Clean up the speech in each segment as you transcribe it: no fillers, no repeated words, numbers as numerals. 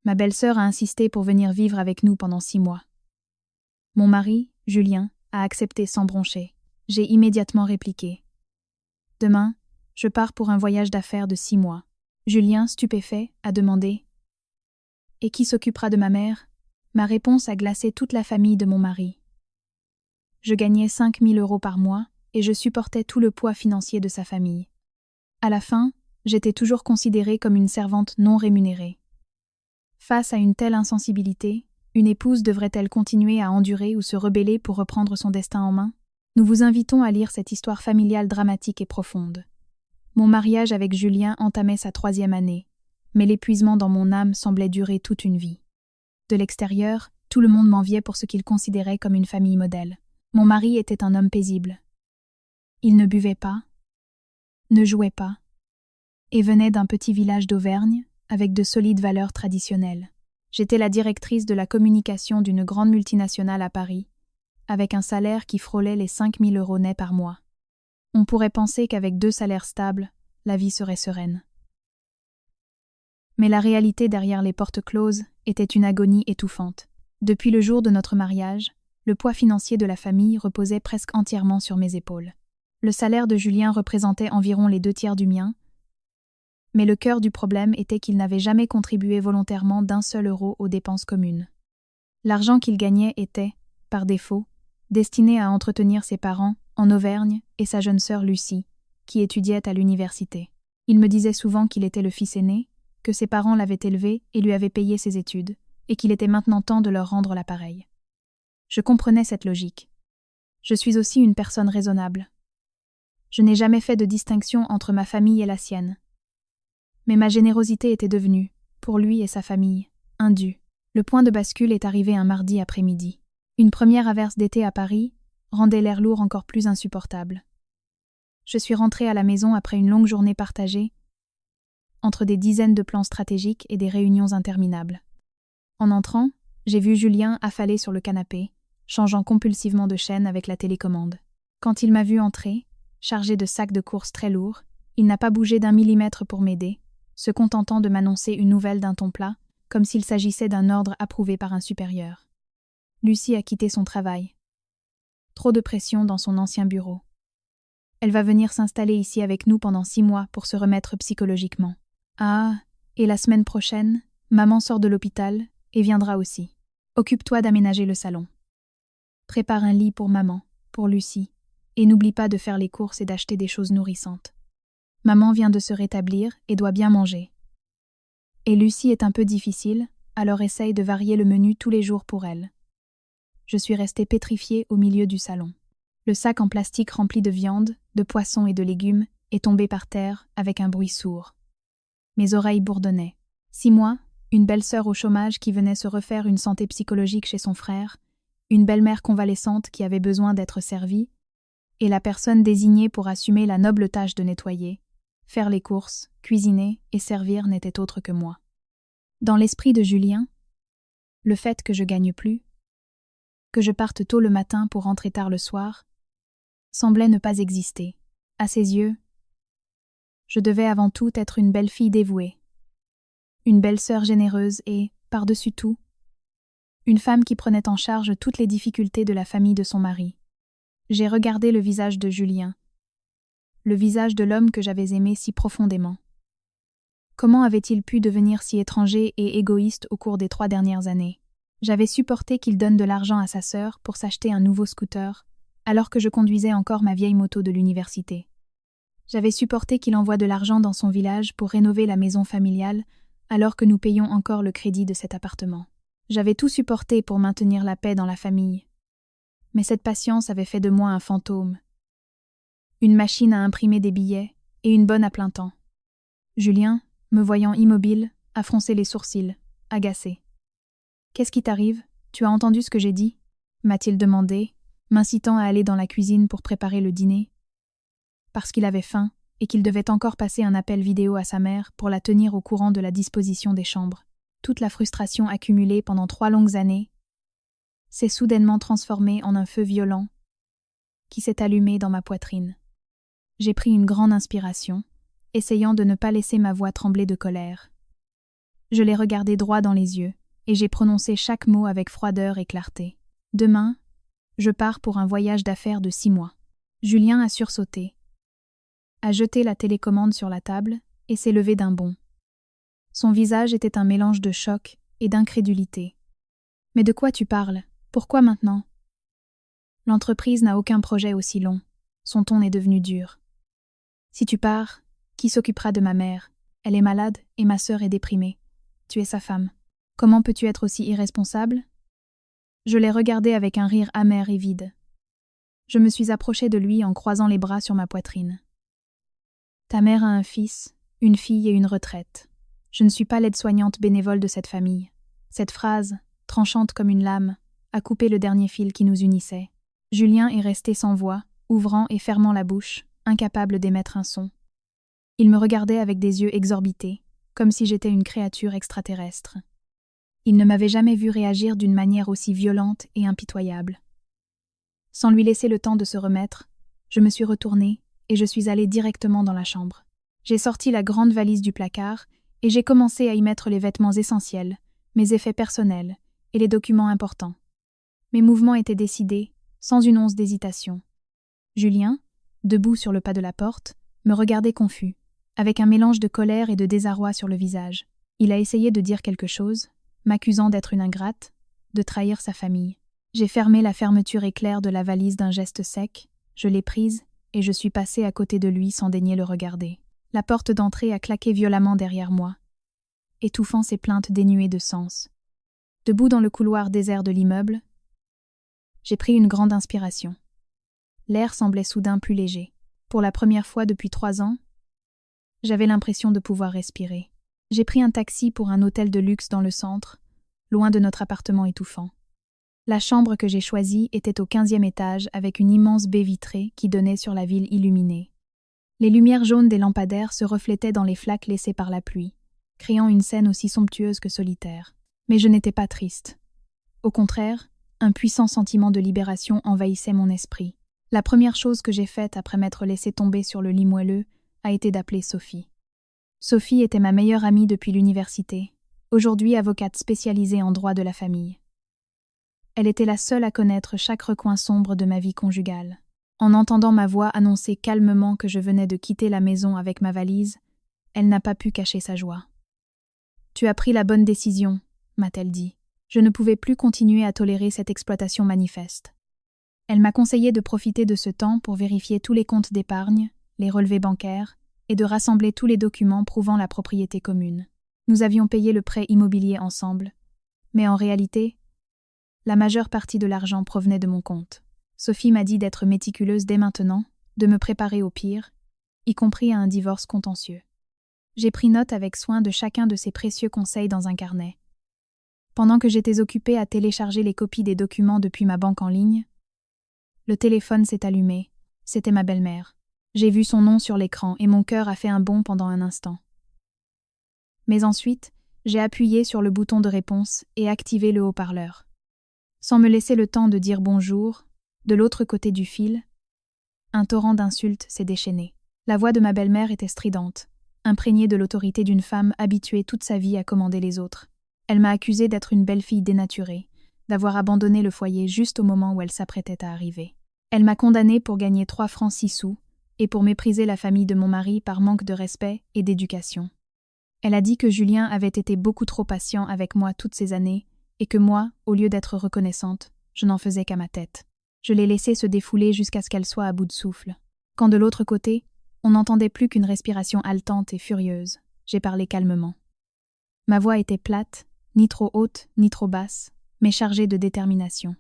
Ma belle-sœur a insisté pour venir vivre avec nous pendant 6 mois. Mon mari, Julien, a accepté sans broncher. J'ai immédiatement répliqué. Demain, je pars pour un voyage d'affaires de 6 mois. Julien, stupéfait, a demandé. Et qui s'occupera de ma mère? Ma réponse a glacé toute la famille de mon mari. Je gagnais 5 000 € par mois et je supportais tout le poids financier de sa famille. À la fin, j'étais toujours considérée comme une servante non rémunérée. Face à une telle insensibilité, une épouse devrait-elle continuer à endurer ou se rebeller pour reprendre son destin en main? Nous vous invitons à lire cette histoire familiale dramatique et profonde. Mon mariage avec Julien entamait sa 3e année, mais l'épuisement dans mon âme semblait durer toute une vie. De l'extérieur, tout le monde m'enviait pour ce qu'il considérait comme une famille modèle. Mon mari était un homme paisible. Il ne buvait pas, ne jouait pas, et venait d'un petit village d'Auvergne avec de solides valeurs traditionnelles. J'étais la directrice de la communication d'une grande multinationale à Paris, avec un salaire qui frôlait les 5 000 € nets par mois. On pourrait penser qu'avec 2 salaires stables, la vie serait sereine. Mais la réalité derrière les portes closes était une agonie étouffante. Depuis le jour de notre mariage, le poids financier de la famille reposait presque entièrement sur mes épaules. Le salaire de Julien représentait environ les 2/3 du mien, mais le cœur du problème était qu'il n'avait jamais contribué volontairement d'1 seul euro aux dépenses communes. L'argent qu'il gagnait était, par défaut, destiné à entretenir ses parents en Auvergne et sa jeune sœur Lucie, qui étudiait à l'université. Il me disait souvent qu'il était le fils aîné, que ses parents l'avaient élevé et lui avaient payé ses études, et qu'il était maintenant temps de leur rendre l'appareil. Je comprenais cette logique. Je suis aussi une personne raisonnable. Je n'ai jamais fait de distinction entre ma famille et la sienne. Mais ma générosité était devenue, pour lui et sa famille, indue. Le point de bascule est arrivé un mardi après-midi. Une première averse d'été à Paris rendait l'air lourd encore plus insupportable. Je suis rentrée à la maison après une longue journée partagée, entre des dizaines de plans stratégiques et des réunions interminables. En entrant, j'ai vu Julien affalé sur le canapé, changeant compulsivement de chaîne avec la télécommande. Quand il m'a vu entrer, chargé de sacs de courses très lourds, il n'a pas bougé d'1 millimètre pour m'aider, se contentant de m'annoncer une nouvelle d'un ton plat, comme s'il s'agissait d'un ordre approuvé par un supérieur. Lucie a quitté son travail. Trop de pression dans son ancien bureau. Elle va venir s'installer ici avec nous pendant 6 mois pour se remettre psychologiquement. Ah, et la semaine prochaine, maman sort de l'hôpital et viendra aussi. Occupe-toi d'aménager le salon. Prépare un lit pour maman, pour Lucie, et n'oublie pas de faire les courses et d'acheter des choses nourrissantes. Maman vient de se rétablir et doit bien manger. Et Lucie est un peu difficile, alors essaye de varier le menu tous les jours pour elle. Je suis restée pétrifiée au milieu du salon. Le sac en plastique rempli de viande, de poissons et de légumes est tombé par terre avec un bruit sourd. Mes oreilles bourdonnaient. 6 mois, une belle-sœur au chômage qui venait se refaire une santé psychologique chez son frère, une belle-mère convalescente qui avait besoin d'être servie, et la personne désignée pour assumer la noble tâche de nettoyer, faire les courses, cuisiner et servir n'était autre que moi. Dans l'esprit de Julien, le fait que je gagne plus, que je parte tôt le matin pour rentrer tard le soir, semblait ne pas exister. À ses yeux, je devais avant tout être une belle fille dévouée, une belle sœur généreuse et, par-dessus tout, une femme qui prenait en charge toutes les difficultés de la famille de son mari. J'ai regardé le visage de Julien, le visage de l'homme que j'avais aimé si profondément. Comment avait-il pu devenir si étranger et égoïste au cours des 3 dernières années? J'avais supporté qu'il donne de l'argent à sa sœur pour s'acheter un nouveau scooter, alors que je conduisais encore ma vieille moto de l'université. J'avais supporté qu'il envoie de l'argent dans son village pour rénover la maison familiale, alors que nous payons encore le crédit de cet appartement. J'avais tout supporté pour maintenir la paix dans la famille. Mais cette patience avait fait de moi un fantôme. Une machine à imprimer des billets et une bonne à plein temps. Julien, me voyant immobile, a froncé les sourcils, agacé. « Qu'est-ce qui t'arrive? Tu as entendu ce que j'ai dit ?» m'a-t-il demandé, m'incitant à aller dans la cuisine pour préparer le dîner. Parce qu'il avait faim et qu'il devait encore passer un appel vidéo à sa mère pour la tenir au courant de la disposition des chambres. Toute la frustration accumulée pendant 3 longues années s'est soudainement transformée en un feu violent qui s'est allumé dans ma poitrine. J'ai pris une grande inspiration, essayant de ne pas laisser ma voix trembler de colère. Je l'ai regardé droit dans les yeux, et j'ai prononcé chaque mot avec froideur et clarté. Demain, je pars pour un voyage d'affaires de 6 mois. Julien a sursauté, a jeté la télécommande sur la table et s'est levé d'un bond. Son visage était un mélange de choc et d'incrédulité. « Mais de quoi tu parles? Pourquoi maintenant ?» L'entreprise n'a aucun projet aussi long. Son ton est devenu dur. « Si tu pars, qui s'occupera de ma mère? Elle est malade et ma sœur est déprimée. Tu es sa femme. Comment peux-tu être aussi irresponsable ?» Je l'ai regardé avec un rire amer et vide. Je me suis approchée de lui en croisant les bras sur ma poitrine. « Ta mère a un fils, une fille et une retraite. Je ne suis pas l'aide-soignante bénévole de cette famille. » Cette phrase, tranchante comme une lame, a coupé le dernier fil qui nous unissait. Julien est resté sans voix, ouvrant et fermant la bouche, incapable d'émettre un son. Il me regardait avec des yeux exorbités, comme si j'étais une créature extraterrestre. Il ne m'avait jamais vu réagir d'une manière aussi violente et impitoyable. Sans lui laisser le temps de se remettre, je me suis retournée et je suis allée directement dans la chambre. J'ai sorti la grande valise du placard et j'ai commencé à y mettre les vêtements essentiels, mes effets personnels et les documents importants. Mes mouvements étaient décidés, sans une once d'hésitation. Julien, debout sur le pas de la porte, me regardait confus, avec un mélange de colère et de désarroi sur le visage. Il a essayé de dire quelque chose, m'accusant d'être une ingrate, de trahir sa famille. J'ai fermé la fermeture éclair de la valise d'un geste sec, je l'ai prise et je suis passée à côté de lui sans daigner le regarder. La porte d'entrée a claqué violemment derrière moi, étouffant ses plaintes dénuées de sens. Debout dans le couloir désert de l'immeuble, j'ai pris une grande inspiration. L'air semblait soudain plus léger. Pour la première fois depuis 3 ans, j'avais l'impression de pouvoir respirer. J'ai pris un taxi pour un hôtel de luxe dans le centre, loin de notre appartement étouffant. La chambre que j'ai choisie était au 15e étage avec une immense baie vitrée qui donnait sur la ville illuminée. Les lumières jaunes des lampadaires se reflétaient dans les flaques laissées par la pluie, créant une scène aussi somptueuse que solitaire. Mais je n'étais pas triste. Au contraire, un puissant sentiment de libération envahissait mon esprit. La première chose que j'ai faite après m'être laissée tomber sur le lit moelleux a été d'appeler Sophie. Sophie était ma meilleure amie depuis l'université, aujourd'hui avocate spécialisée en droit de la famille. Elle était la seule à connaître chaque recoin sombre de ma vie conjugale. En entendant ma voix annoncer calmement que je venais de quitter la maison avec ma valise, elle n'a pas pu cacher sa joie. « Tu as pris la bonne décision », m'a-t-elle dit. Je ne pouvais plus continuer à tolérer cette exploitation manifeste. Elle m'a conseillé de profiter de ce temps pour vérifier tous les comptes d'épargne, les relevés bancaires, et de rassembler tous les documents prouvant la propriété commune. Nous avions payé le prêt immobilier ensemble, mais en réalité, la majeure partie de l'argent provenait de mon compte. Sophie m'a dit d'être méticuleuse dès maintenant, de me préparer au pire, y compris à un divorce contentieux. J'ai pris note avec soin de chacun de ces précieux conseils dans un carnet. Pendant que j'étais occupée à télécharger les copies des documents depuis ma banque en ligne, le téléphone s'est allumé. C'était ma belle-mère. J'ai vu son nom sur l'écran et mon cœur a fait un bond pendant un instant. Mais ensuite, j'ai appuyé sur le bouton de réponse et activé le haut-parleur. Sans me laisser le temps de dire bonjour, de l'autre côté du fil, un torrent d'insultes s'est déchaîné. La voix de ma belle-mère était stridente, imprégnée de l'autorité d'une femme habituée toute sa vie à commander les autres. Elle m'a accusée d'être une belle-fille dénaturée, d'avoir abandonné le foyer juste au moment où elle s'apprêtait à arriver. Elle m'a condamnée pour gagner 3 francs 6 sous et pour mépriser la famille de mon mari par manque de respect et d'éducation. Elle a dit que Julien avait été beaucoup trop patient avec moi toutes ces années et que moi, au lieu d'être reconnaissante, je n'en faisais qu'à ma tête. Je l'ai laissée se défouler jusqu'à ce qu'elle soit à bout de souffle. Quand de l'autre côté, on n'entendait plus qu'une respiration haletante et furieuse, j'ai parlé calmement. Ma voix était plate, ni trop haute, ni trop basse, mais chargée de détermination.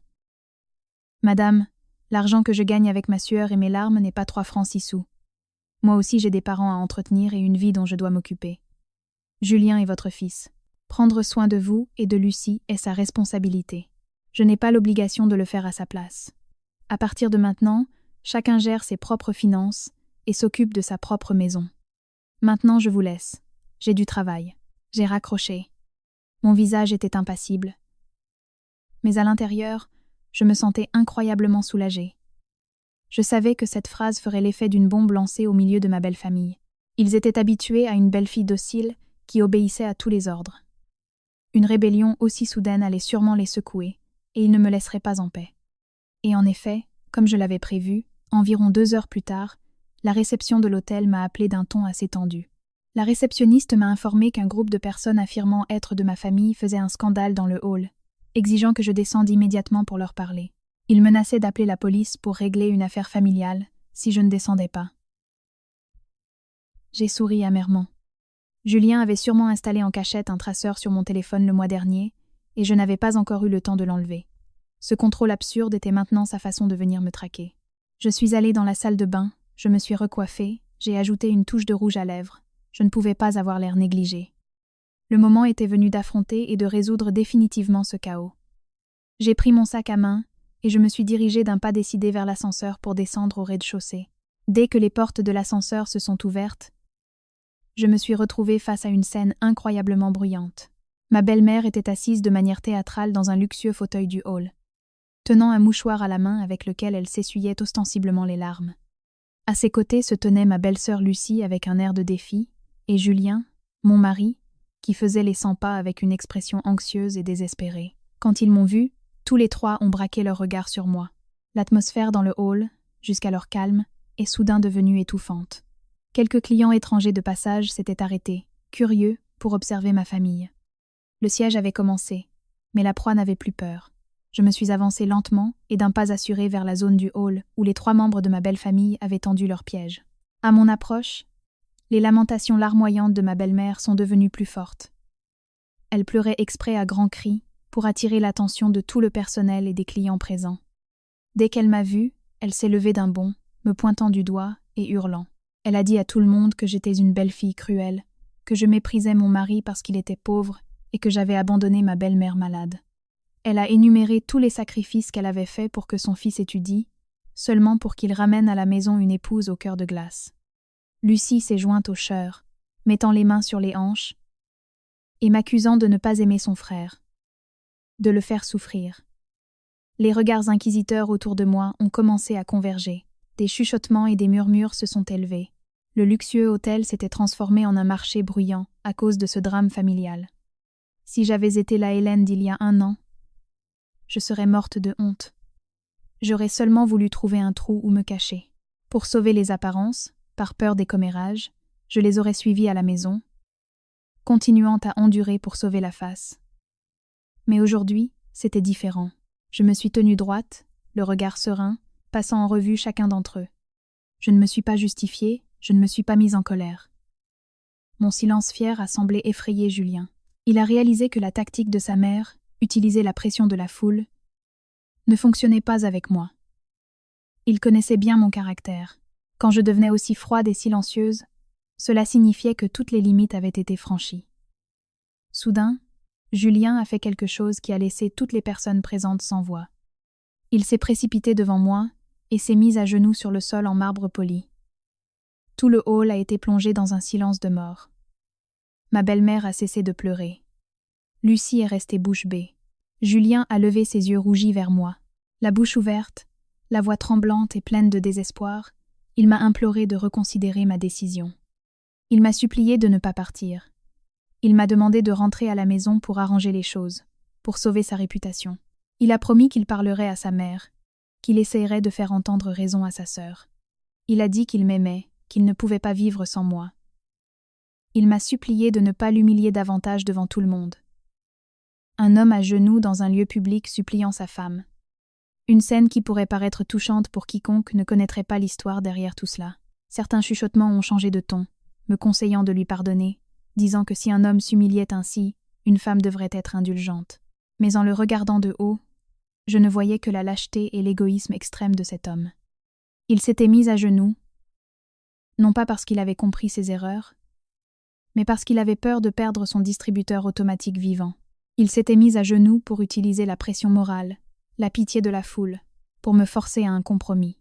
« Madame, l'argent que je gagne avec ma sueur et mes larmes n'est pas 3 francs 6 sous. Moi aussi j'ai des parents à entretenir et une vie dont je dois m'occuper. Julien est votre fils. Prendre soin de vous et de Lucie est sa responsabilité. Je n'ai pas l'obligation de le faire à sa place. À partir de maintenant, chacun gère ses propres finances et s'occupe de sa propre maison. Maintenant je vous laisse. J'ai du travail. » J'ai raccroché. Mon visage était impassible. Mais à l'intérieur, je me sentais incroyablement soulagée. Je savais que cette phrase ferait l'effet d'une bombe lancée au milieu de ma belle famille. Ils étaient habitués à une belle-fille docile qui obéissait à tous les ordres. Une rébellion aussi soudaine allait sûrement les secouer, et ils ne me laisseraient pas en paix. Et en effet, comme je l'avais prévu, environ 2 heures plus tard, la réception de l'hôtel m'a appelé d'un ton assez tendu. La réceptionniste m'a informé qu'un groupe de personnes affirmant être de ma famille faisait un scandale dans le hall, exigeant que je descende immédiatement pour leur parler. Ils menaçaient d'appeler la police pour régler une affaire familiale si je ne descendais pas. J'ai souri amèrement. Julien avait sûrement installé en cachette un traceur sur mon téléphone le mois dernier, et je n'avais pas encore eu le temps de l'enlever. Ce contrôle absurde était maintenant sa façon de venir me traquer. Je suis allée dans la salle de bain, je me suis recoiffée, j'ai ajouté une touche de rouge à lèvres. Je ne pouvais pas avoir l'air négligé. Le moment était venu d'affronter et de résoudre définitivement ce chaos. J'ai pris mon sac à main, et je me suis dirigée d'un pas décidé vers l'ascenseur pour descendre au rez-de-chaussée. Dès que les portes de l'ascenseur se sont ouvertes, je me suis retrouvée face à une scène incroyablement bruyante. Ma belle-mère était assise de manière théâtrale dans un luxueux fauteuil du hall, tenant un mouchoir à la main avec lequel elle s'essuyait ostensiblement les larmes. À ses côtés se tenait ma belle-sœur Lucie avec un air de défi, et Julien, mon mari, qui faisait les 100 pas avec une expression anxieuse et désespérée. Quand ils m'ont vue, tous les trois ont braqué leur regard sur moi. L'atmosphère dans le hall, jusqu'alors calme, est soudain devenue étouffante. Quelques clients étrangers de passage s'étaient arrêtés, curieux, pour observer ma famille. Le siège avait commencé, mais la proie n'avait plus peur. Je me suis avancée lentement et d'un pas assuré vers la zone du hall où les 3 membres de ma belle famille avaient tendu leur piège. À mon approche, les lamentations larmoyantes de ma belle-mère sont devenues plus fortes. Elle pleurait exprès à grands cris pour attirer l'attention de tout le personnel et des clients présents. Dès qu'elle m'a vue, elle s'est levée d'un bond, me pointant du doigt et hurlant. Elle a dit à tout le monde que j'étais une belle fille cruelle, que je méprisais mon mari parce qu'il était pauvre et que j'avais abandonné ma belle-mère malade. Elle a énuméré tous les sacrifices qu'elle avait faits pour que son fils étudie, seulement pour qu'il ramène à la maison une épouse au cœur de glace. Lucie s'est jointe au chœur, mettant les mains sur les hanches et m'accusant de ne pas aimer son frère, de le faire souffrir. Les regards inquisiteurs autour de moi ont commencé à converger. Des chuchotements et des murmures se sont élevés. Le luxueux hôtel s'était transformé en un marché bruyant à cause de ce drame familial. Si j'avais été la Hélène d'il y a 1 an, je serais morte de honte. J'aurais seulement voulu trouver un trou où me cacher. Pour sauver les apparences, par peur des commérages, je les aurais suivis à la maison, continuant à endurer pour sauver la face. Mais aujourd'hui, c'était différent. Je me suis tenue droite, le regard serein, passant en revue chacun d'entre eux. Je ne me suis pas justifiée, je ne me suis pas mise en colère. Mon silence fier a semblé effrayer Julien. Il a réalisé que la tactique de sa mère, utiliser la pression de la foule, ne fonctionnait pas avec moi. Il connaissait bien mon caractère. Quand je devenais aussi froide et silencieuse, cela signifiait que toutes les limites avaient été franchies. Soudain, Julien a fait quelque chose qui a laissé toutes les personnes présentes sans voix. Il s'est précipité devant moi et s'est mis à genoux sur le sol en marbre poli. Tout le hall a été plongé dans un silence de mort. Ma belle-mère a cessé de pleurer. Lucie est restée bouche bée. Julien a levé ses yeux rougis vers moi. La bouche ouverte, la voix tremblante et pleine de désespoir, il m'a imploré de reconsidérer ma décision. Il m'a supplié de ne pas partir. Il m'a demandé de rentrer à la maison pour arranger les choses, pour sauver sa réputation. Il a promis qu'il parlerait à sa mère, qu'il essayerait de faire entendre raison à sa sœur. Il a dit qu'il m'aimait, qu'il ne pouvait pas vivre sans moi. Il m'a supplié de ne pas l'humilier davantage devant tout le monde. Un homme à genoux dans un lieu public suppliant sa femme. Une scène qui pourrait paraître touchante pour quiconque ne connaîtrait pas l'histoire derrière tout cela. Certains chuchotements ont changé de ton, me conseillant de lui pardonner, disant que si un homme s'humiliait ainsi, une femme devrait être indulgente. Mais en le regardant de haut, je ne voyais que la lâcheté et l'égoïsme extrême de cet homme. Il s'était mis à genoux, non pas parce qu'il avait compris ses erreurs, mais parce qu'il avait peur de perdre son distributeur automatique vivant. Il s'était mis à genoux pour utiliser la pression morale, la pitié de la foule, pour me forcer à un compromis.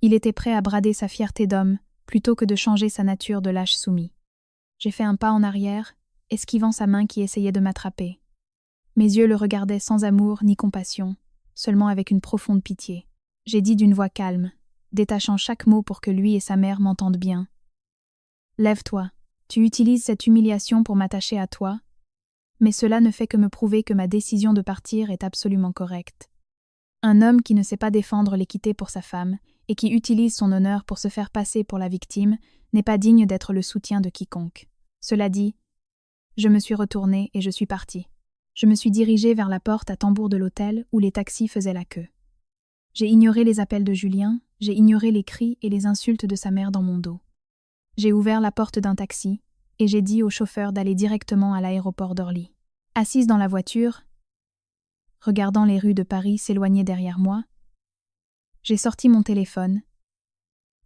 Il était prêt à brader sa fierté d'homme plutôt que de changer sa nature de lâche soumis. J'ai fait un pas en arrière, esquivant sa main qui essayait de m'attraper. Mes yeux le regardaient sans amour ni compassion, seulement avec une profonde pitié. J'ai dit d'une voix calme, détachant chaque mot pour que lui et sa mère m'entendent bien. « Lève-toi, tu utilises cette humiliation pour m'attacher à toi, mais cela ne fait que me prouver que ma décision de partir est absolument correcte. Un homme qui ne sait pas défendre l'équité pour sa femme et qui utilise son honneur pour se faire passer pour la victime n'est pas digne d'être le soutien de quiconque. Cela dit, je me suis retournée et je suis partie. Je me suis dirigée vers la porte à tambour de l'hôtel où les taxis faisaient la queue. J'ai ignoré les appels de Julien, j'ai ignoré les cris et les insultes de sa mère dans mon dos. J'ai ouvert la porte d'un taxi et j'ai dit au chauffeur d'aller directement à l'aéroport d'Orly. Assise dans la voiture, regardant les rues de Paris s'éloigner derrière moi, j'ai sorti mon téléphone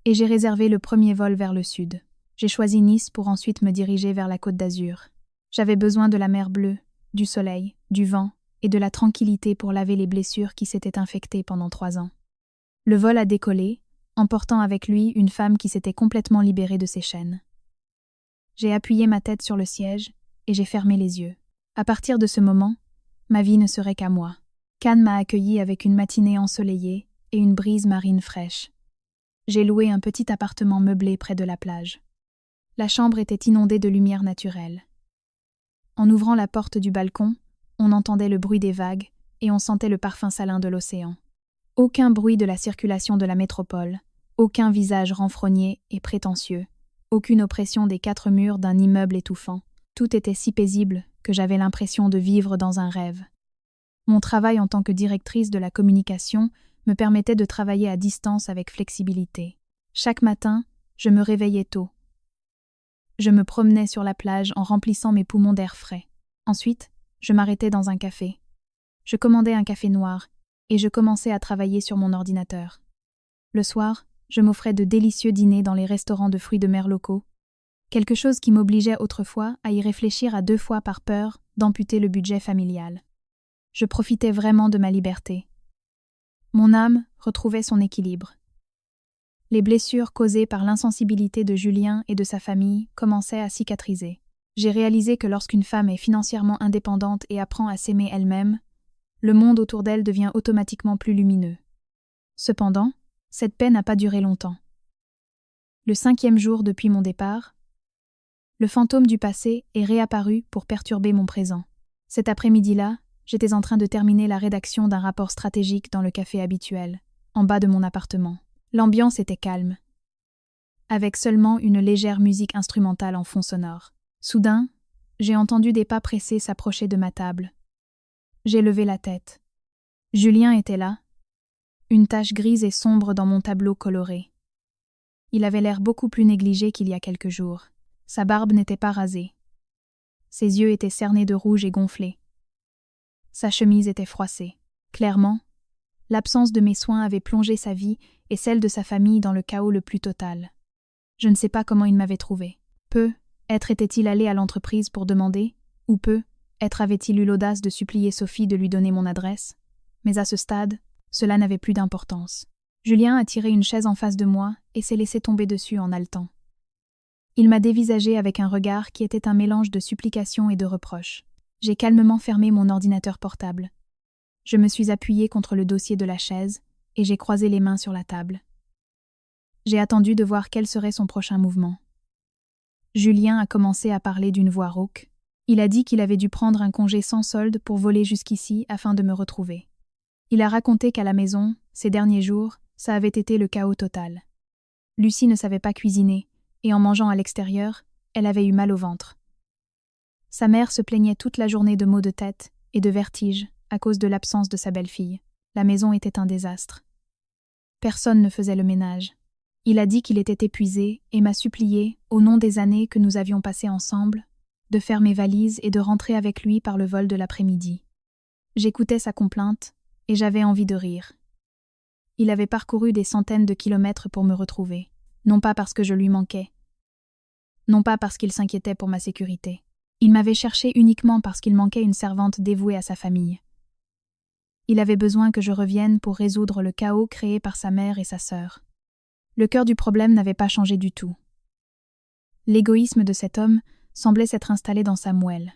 et j'ai réservé le premier vol vers le sud. J'ai choisi Nice pour ensuite me diriger vers la Côte d'Azur. J'avais besoin de la mer bleue, du soleil, du vent et de la tranquillité pour laver les blessures qui s'étaient infectées pendant 3 ans. Le vol a décollé, emportant avec lui une femme qui s'était complètement libérée de ses chaînes. J'ai appuyé ma tête sur le siège et j'ai fermé les yeux. À partir de ce moment, ma vie ne serait qu'à moi. Cannes m'a accueilli avec une matinée ensoleillée et une brise marine fraîche. J'ai loué un petit appartement meublé près de la plage. La chambre était inondée de lumière naturelle. En ouvrant la porte du balcon, on entendait le bruit des vagues et on sentait le parfum salin de l'océan. Aucun bruit de la circulation de la métropole, aucun visage renfrogné et prétentieux, aucune oppression des 4 murs d'un immeuble étouffant. Tout était si paisible que j'avais l'impression de vivre dans un rêve. Mon travail en tant que directrice de la communication me permettait de travailler à distance avec flexibilité. Chaque matin, je me réveillais tôt. Je me promenais sur la plage en remplissant mes poumons d'air frais. Ensuite, je m'arrêtais dans un café. Je commandais un café noir et je commençais à travailler sur mon ordinateur. Le soir, je m'offrais de délicieux dîners dans les restaurants de fruits de mer locaux, quelque chose qui m'obligeait autrefois à y réfléchir à 2 fois par peur d'amputer le budget familial. Je profitais vraiment de ma liberté. Mon âme retrouvait son équilibre. Les blessures causées par l'insensibilité de Julien et de sa famille commençaient à cicatriser. J'ai réalisé que lorsqu'une femme est financièrement indépendante et apprend à s'aimer elle-même, le monde autour d'elle devient automatiquement plus lumineux. Cependant, cette paix n'a pas duré longtemps. Le 5e jour depuis mon départ, le fantôme du passé est réapparu pour perturber mon présent. Cet après-midi-là, j'étais en train de terminer la rédaction d'un rapport stratégique dans le café habituel, en bas de mon appartement. L'ambiance était calme, avec seulement une légère musique instrumentale en fond sonore. Soudain, j'ai entendu des pas pressés s'approcher de ma table. J'ai levé la tête. Julien était là, une tache grise et sombre dans mon tableau coloré. Il avait l'air beaucoup plus négligé qu'il y a quelques jours. Sa barbe n'était pas rasée. Ses yeux étaient cernés de rouge et gonflés. Sa chemise était froissée. Clairement, l'absence de mes soins avait plongé sa vie et celle de sa famille dans le chaos le plus total. Je ne sais pas comment il m'avait trouvé. Peu, être était-il allé à l'entreprise pour demander, ou peu, être avait-il eu l'audace de supplier Sophie de lui donner mon adresse, mais à ce stade, cela n'avait plus d'importance. Julien a tiré une chaise en face de moi et s'est laissé tomber dessus en haletant. Il m'a dévisagé avec un regard qui était un mélange de supplication et de reproche. J'ai calmement fermé mon ordinateur portable. Je me suis appuyée contre le dossier de la chaise et j'ai croisé les mains sur la table. J'ai attendu de voir quel serait son prochain mouvement. Julien a commencé à parler d'une voix rauque. Il a dit qu'il avait dû prendre un congé sans solde pour voler jusqu'ici afin de me retrouver. Il a raconté qu'à la maison, ces derniers jours, ça avait été le chaos total. Lucie ne savait pas cuisiner, et en mangeant à l'extérieur, elle avait eu mal au ventre. Sa mère se plaignait toute la journée de maux de tête et de vertiges à cause de l'absence de sa belle-fille. La maison était un désastre. Personne ne faisait le ménage. Il a dit qu'il était épuisé et m'a supplié, au nom des années que nous avions passées ensemble, de faire mes valises et de rentrer avec lui par le vol de l'après-midi. J'écoutais sa complainte et j'avais envie de rire. Il avait parcouru des centaines de kilomètres pour me retrouver, non pas parce que je lui manquais, non pas parce qu'il s'inquiétait pour ma sécurité. Il m'avait cherché uniquement parce qu'il manquait une servante dévouée à sa famille. Il avait besoin que je revienne pour résoudre le chaos créé par sa mère et sa sœur. Le cœur du problème n'avait pas changé du tout. L'égoïsme de cet homme semblait s'être installé dans sa moelle.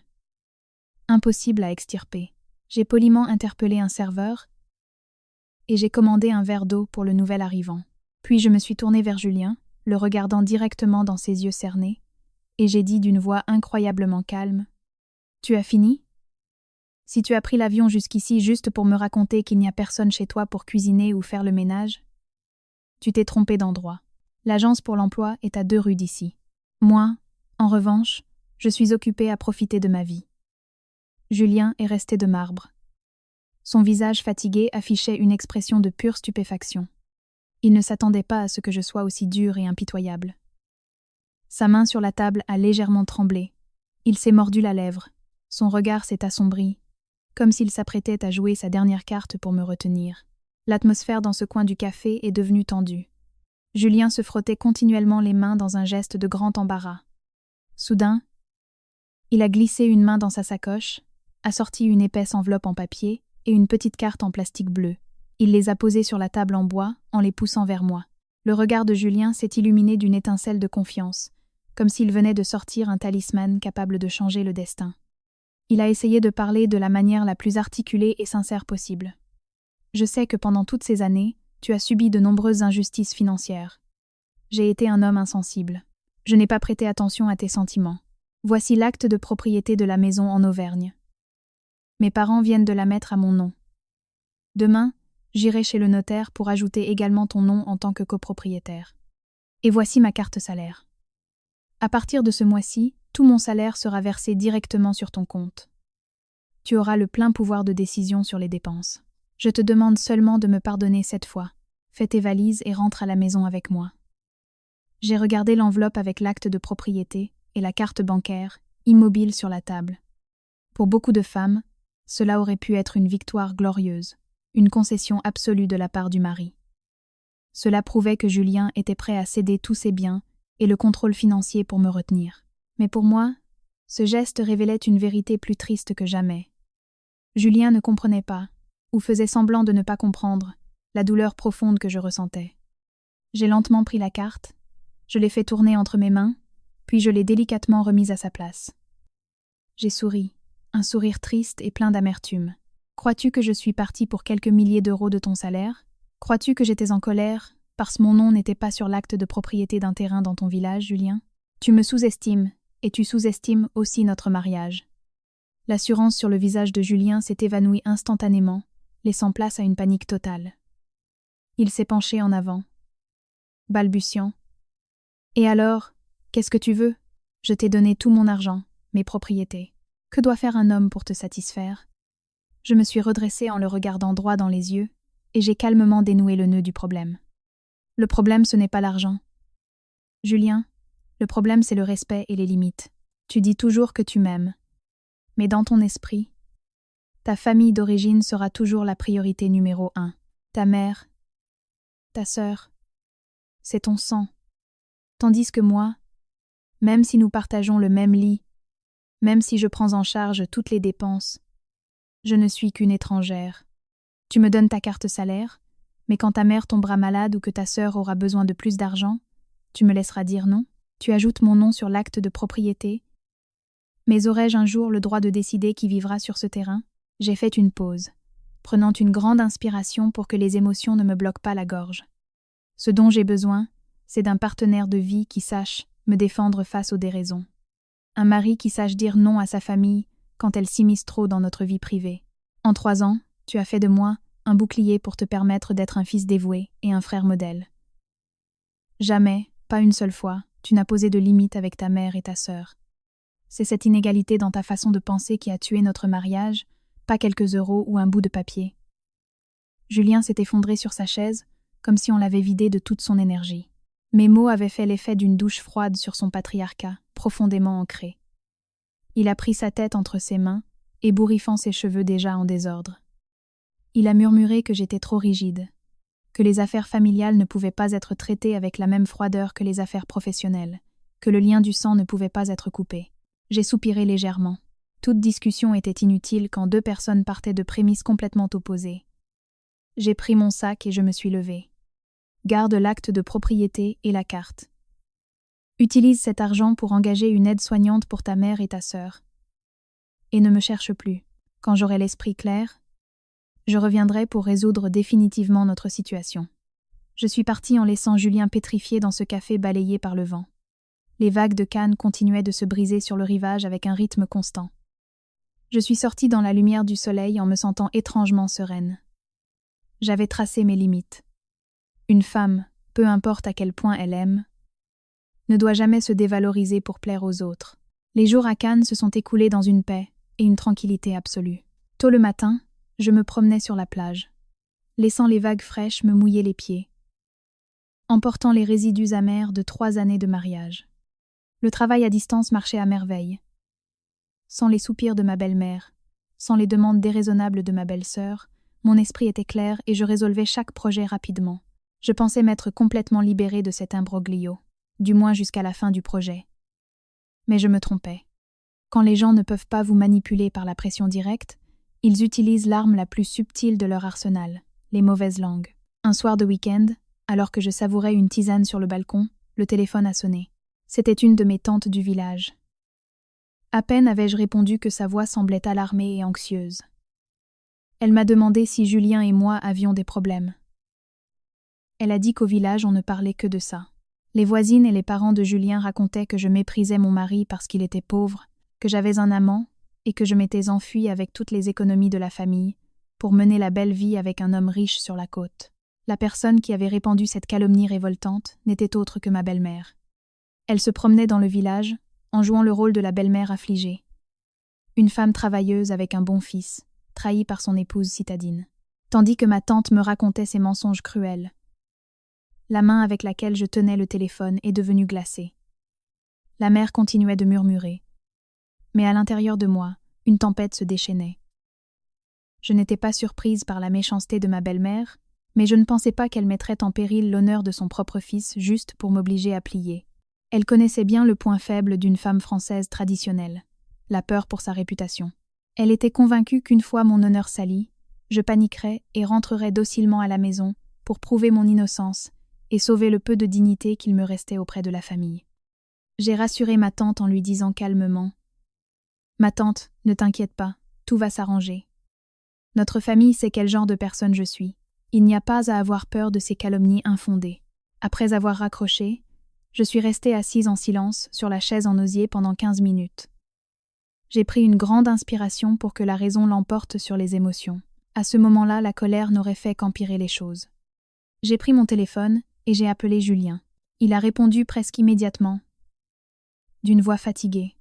Impossible à extirper. J'ai poliment interpellé un serveur et j'ai commandé un verre d'eau pour le nouvel arrivant. Puis je me suis tournée vers Julien, le regardant directement dans ses yeux cernés, et j'ai dit d'une voix incroyablement calme : « Tu as fini ? Si tu as pris l'avion jusqu'ici juste pour me raconter qu'il n'y a personne chez toi pour cuisiner ou faire le ménage, tu t'es trompé d'endroit. L'agence pour l'emploi est à 2 rues d'ici. Moi, en revanche, je suis occupée à profiter de ma vie. Julien est resté de marbre. Son visage fatigué affichait une expression de pure stupéfaction. Il ne s'attendait pas à ce que je sois aussi dure et impitoyable. Sa main sur la table a légèrement tremblé. Il s'est mordu la lèvre. Son regard s'est assombri, comme s'il s'apprêtait à jouer sa dernière carte pour me retenir. L'atmosphère dans ce coin du café est devenue tendue. Julien se frottait continuellement les mains dans un geste de grand embarras. Soudain, il a glissé une main dans sa sacoche, a sorti une épaisse enveloppe en papier et une petite carte en plastique bleu. Il les a posées sur la table en bois en les poussant vers moi. Le regard de Julien s'est illuminé d'une étincelle de confiance, comme s'il venait de sortir un talisman capable de changer le destin. Il a essayé de parler de la manière la plus articulée et sincère possible. Je sais que pendant toutes ces années, tu as subi de nombreuses injustices financières. J'ai été un homme insensible. Je n'ai pas prêté attention à tes sentiments. Voici l'acte de propriété de la maison en Auvergne. Mes parents viennent de la mettre à mon nom. Demain, j'irai chez le notaire pour ajouter également ton nom en tant que copropriétaire. Et voici ma carte salaire. À partir de ce mois-ci, tout mon salaire sera versé directement sur ton compte. Tu auras le plein pouvoir de décision sur les dépenses. Je te demande seulement de me pardonner cette fois. Fais tes valises et rentre à la maison avec moi. J'ai regardé l'enveloppe avec l'acte de propriété et la carte bancaire, immobile sur la table. Pour beaucoup de femmes, cela aurait pu être une victoire glorieuse, une concession absolue de la part du mari. Cela prouvait que Julien était prêt à céder tous ses biens et le contrôle financier pour me retenir. Mais pour moi, ce geste révélait une vérité plus triste que jamais. Julien ne comprenait pas, ou faisait semblant de ne pas comprendre, la douleur profonde que je ressentais. J'ai lentement pris la carte, je l'ai fait tourner entre mes mains, puis je l'ai délicatement remise à sa place. J'ai souri, un sourire triste et plein d'amertume. Crois-tu que je suis partie pour quelques milliers d'euros de ton salaire? Crois-tu que j'étais en colère, parce que mon nom n'était pas sur l'acte de propriété d'un terrain dans ton village, Julien? Tu me sous-estimes, et tu sous-estimes aussi notre mariage. L'assurance sur le visage de Julien s'est évanouie instantanément, laissant place à une panique totale. Il s'est penché en avant, balbutiant. « Et alors, qu'est-ce que tu veux? Je t'ai donné tout mon argent, mes propriétés. Que doit faire un homme pour te satisfaire ?» Je me suis redressée en le regardant droit dans les yeux, et j'ai calmement dénoué le nœud du problème. Le problème, ce n'est pas l'argent. Julien, le problème, c'est le respect et les limites. Tu dis toujours que tu m'aimes. Mais dans ton esprit, ta famille d'origine sera toujours la priorité numéro 1. Ta mère, ta sœur, c'est ton sang. Tandis que moi, même si nous partageons le même lit, même si je prends en charge toutes les dépenses, je ne suis qu'une étrangère. Tu me donnes ta carte salaire, mais quand ta mère tombera malade ou que ta sœur aura besoin de plus d'argent, tu me laisseras dire non? Tu ajoutes mon nom sur l'acte de propriété. Mais aurai-je un jour le droit de décider qui vivra sur ce terrain? J'ai fait une pause, prenant une grande inspiration pour que les émotions ne me bloquent pas la gorge. Ce dont j'ai besoin, c'est d'un partenaire de vie qui sache me défendre face aux déraisons. Un mari qui sache dire non à sa famille quand elle s'immisce trop dans notre vie privée. En 3 ans, tu as fait de moi un bouclier pour te permettre d'être un fils dévoué et un frère modèle. Jamais, pas une seule fois, tu n'as posé de limite avec ta mère et ta sœur. C'est cette inégalité dans ta façon de penser qui a tué notre mariage, pas quelques euros ou un bout de papier. Julien s'est effondré sur sa chaise, comme si on l'avait vidé de toute son énergie. Mes mots avaient fait l'effet d'une douche froide sur son patriarcat, profondément ancré. Il a pris sa tête entre ses mains, ébouriffant ses cheveux déjà en désordre. Il a murmuré que j'étais trop rigide, que les affaires familiales ne pouvaient pas être traitées avec la même froideur que les affaires professionnelles, que le lien du sang ne pouvait pas être coupé. J'ai soupiré légèrement. Toute discussion était inutile quand 2 personnes partaient de prémices complètement opposées. J'ai pris mon sac et je me suis levée. Garde l'acte de propriété et la carte. Utilise cet argent pour engager une aide-soignante pour ta mère et ta sœur. Et ne me cherche plus. Quand j'aurai l'esprit clair, je reviendrai pour résoudre définitivement notre situation. Je suis partie en laissant Julien pétrifié dans ce café balayé par le vent. Les vagues de Cannes continuaient de se briser sur le rivage avec un rythme constant. Je suis sortie dans la lumière du soleil en me sentant étrangement sereine. J'avais tracé mes limites. Une femme, peu importe à quel point elle aime, ne doit jamais se dévaloriser pour plaire aux autres. Les jours à Cannes se sont écoulés dans une paix et une tranquillité absolue. Tôt le matin, je me promenais sur la plage, laissant les vagues fraîches me mouiller les pieds, emportant les résidus amers de 3 années de mariage. Le travail à distance marchait à merveille. Sans les soupirs de ma belle-mère, sans les demandes déraisonnables de ma belle-sœur, mon esprit était clair et je résolvais chaque projet rapidement. Je pensais m'être complètement libérée de cet imbroglio, du moins jusqu'à la fin du projet. Mais je me trompais. Quand les gens ne peuvent pas vous manipuler par la pression directe, ils utilisent l'arme la plus subtile de leur arsenal, les mauvaises langues. Un soir de week-end, alors que je savourais une tisane sur le balcon, le téléphone a sonné. C'était une de mes tantes du village. À peine avais-je répondu que sa voix semblait alarmée et anxieuse. Elle m'a demandé si Julien et moi avions des problèmes. Elle a dit qu'au village on ne parlait que de ça. Les voisines et les parents de Julien racontaient que je méprisais mon mari parce qu'il était pauvre, que j'avais un amant et que je m'étais enfuie avec toutes les économies de la famille pour mener la belle vie avec un homme riche sur la côte. La personne qui avait répandu cette calomnie révoltante n'était autre que ma belle-mère. Elle se promenait dans le village, en jouant le rôle de la belle-mère affligée. Une femme travailleuse avec un bon fils, trahie par son épouse citadine. Tandis que ma tante me racontait ses mensonges cruels. La main avec laquelle je tenais le téléphone est devenue glacée. La mère continuait de murmurer. Mais à l'intérieur de moi, une tempête se déchaînait. Je n'étais pas surprise par la méchanceté de ma belle-mère, mais je ne pensais pas qu'elle mettrait en péril l'honneur de son propre fils juste pour m'obliger à plier. Elle connaissait bien le point faible d'une femme française traditionnelle, la peur pour sa réputation. Elle était convaincue qu'une fois mon honneur sali, je paniquerais et rentrerais docilement à la maison pour prouver mon innocence et sauver le peu de dignité qu'il me restait auprès de la famille. J'ai rassuré ma tante en lui disant calmement « Ma tante, ne t'inquiète pas, tout va s'arranger. Notre famille sait quel genre de personne je suis. Il n'y a pas à avoir peur de ces calomnies infondées. » Après avoir raccroché, je suis restée assise en silence sur la chaise en osier pendant 15 minutes. J'ai pris une grande inspiration pour que la raison l'emporte sur les émotions. À ce moment-là, la colère n'aurait fait qu'empirer les choses. J'ai pris mon téléphone et j'ai appelé Julien. Il a répondu presque immédiatement, d'une voix fatiguée,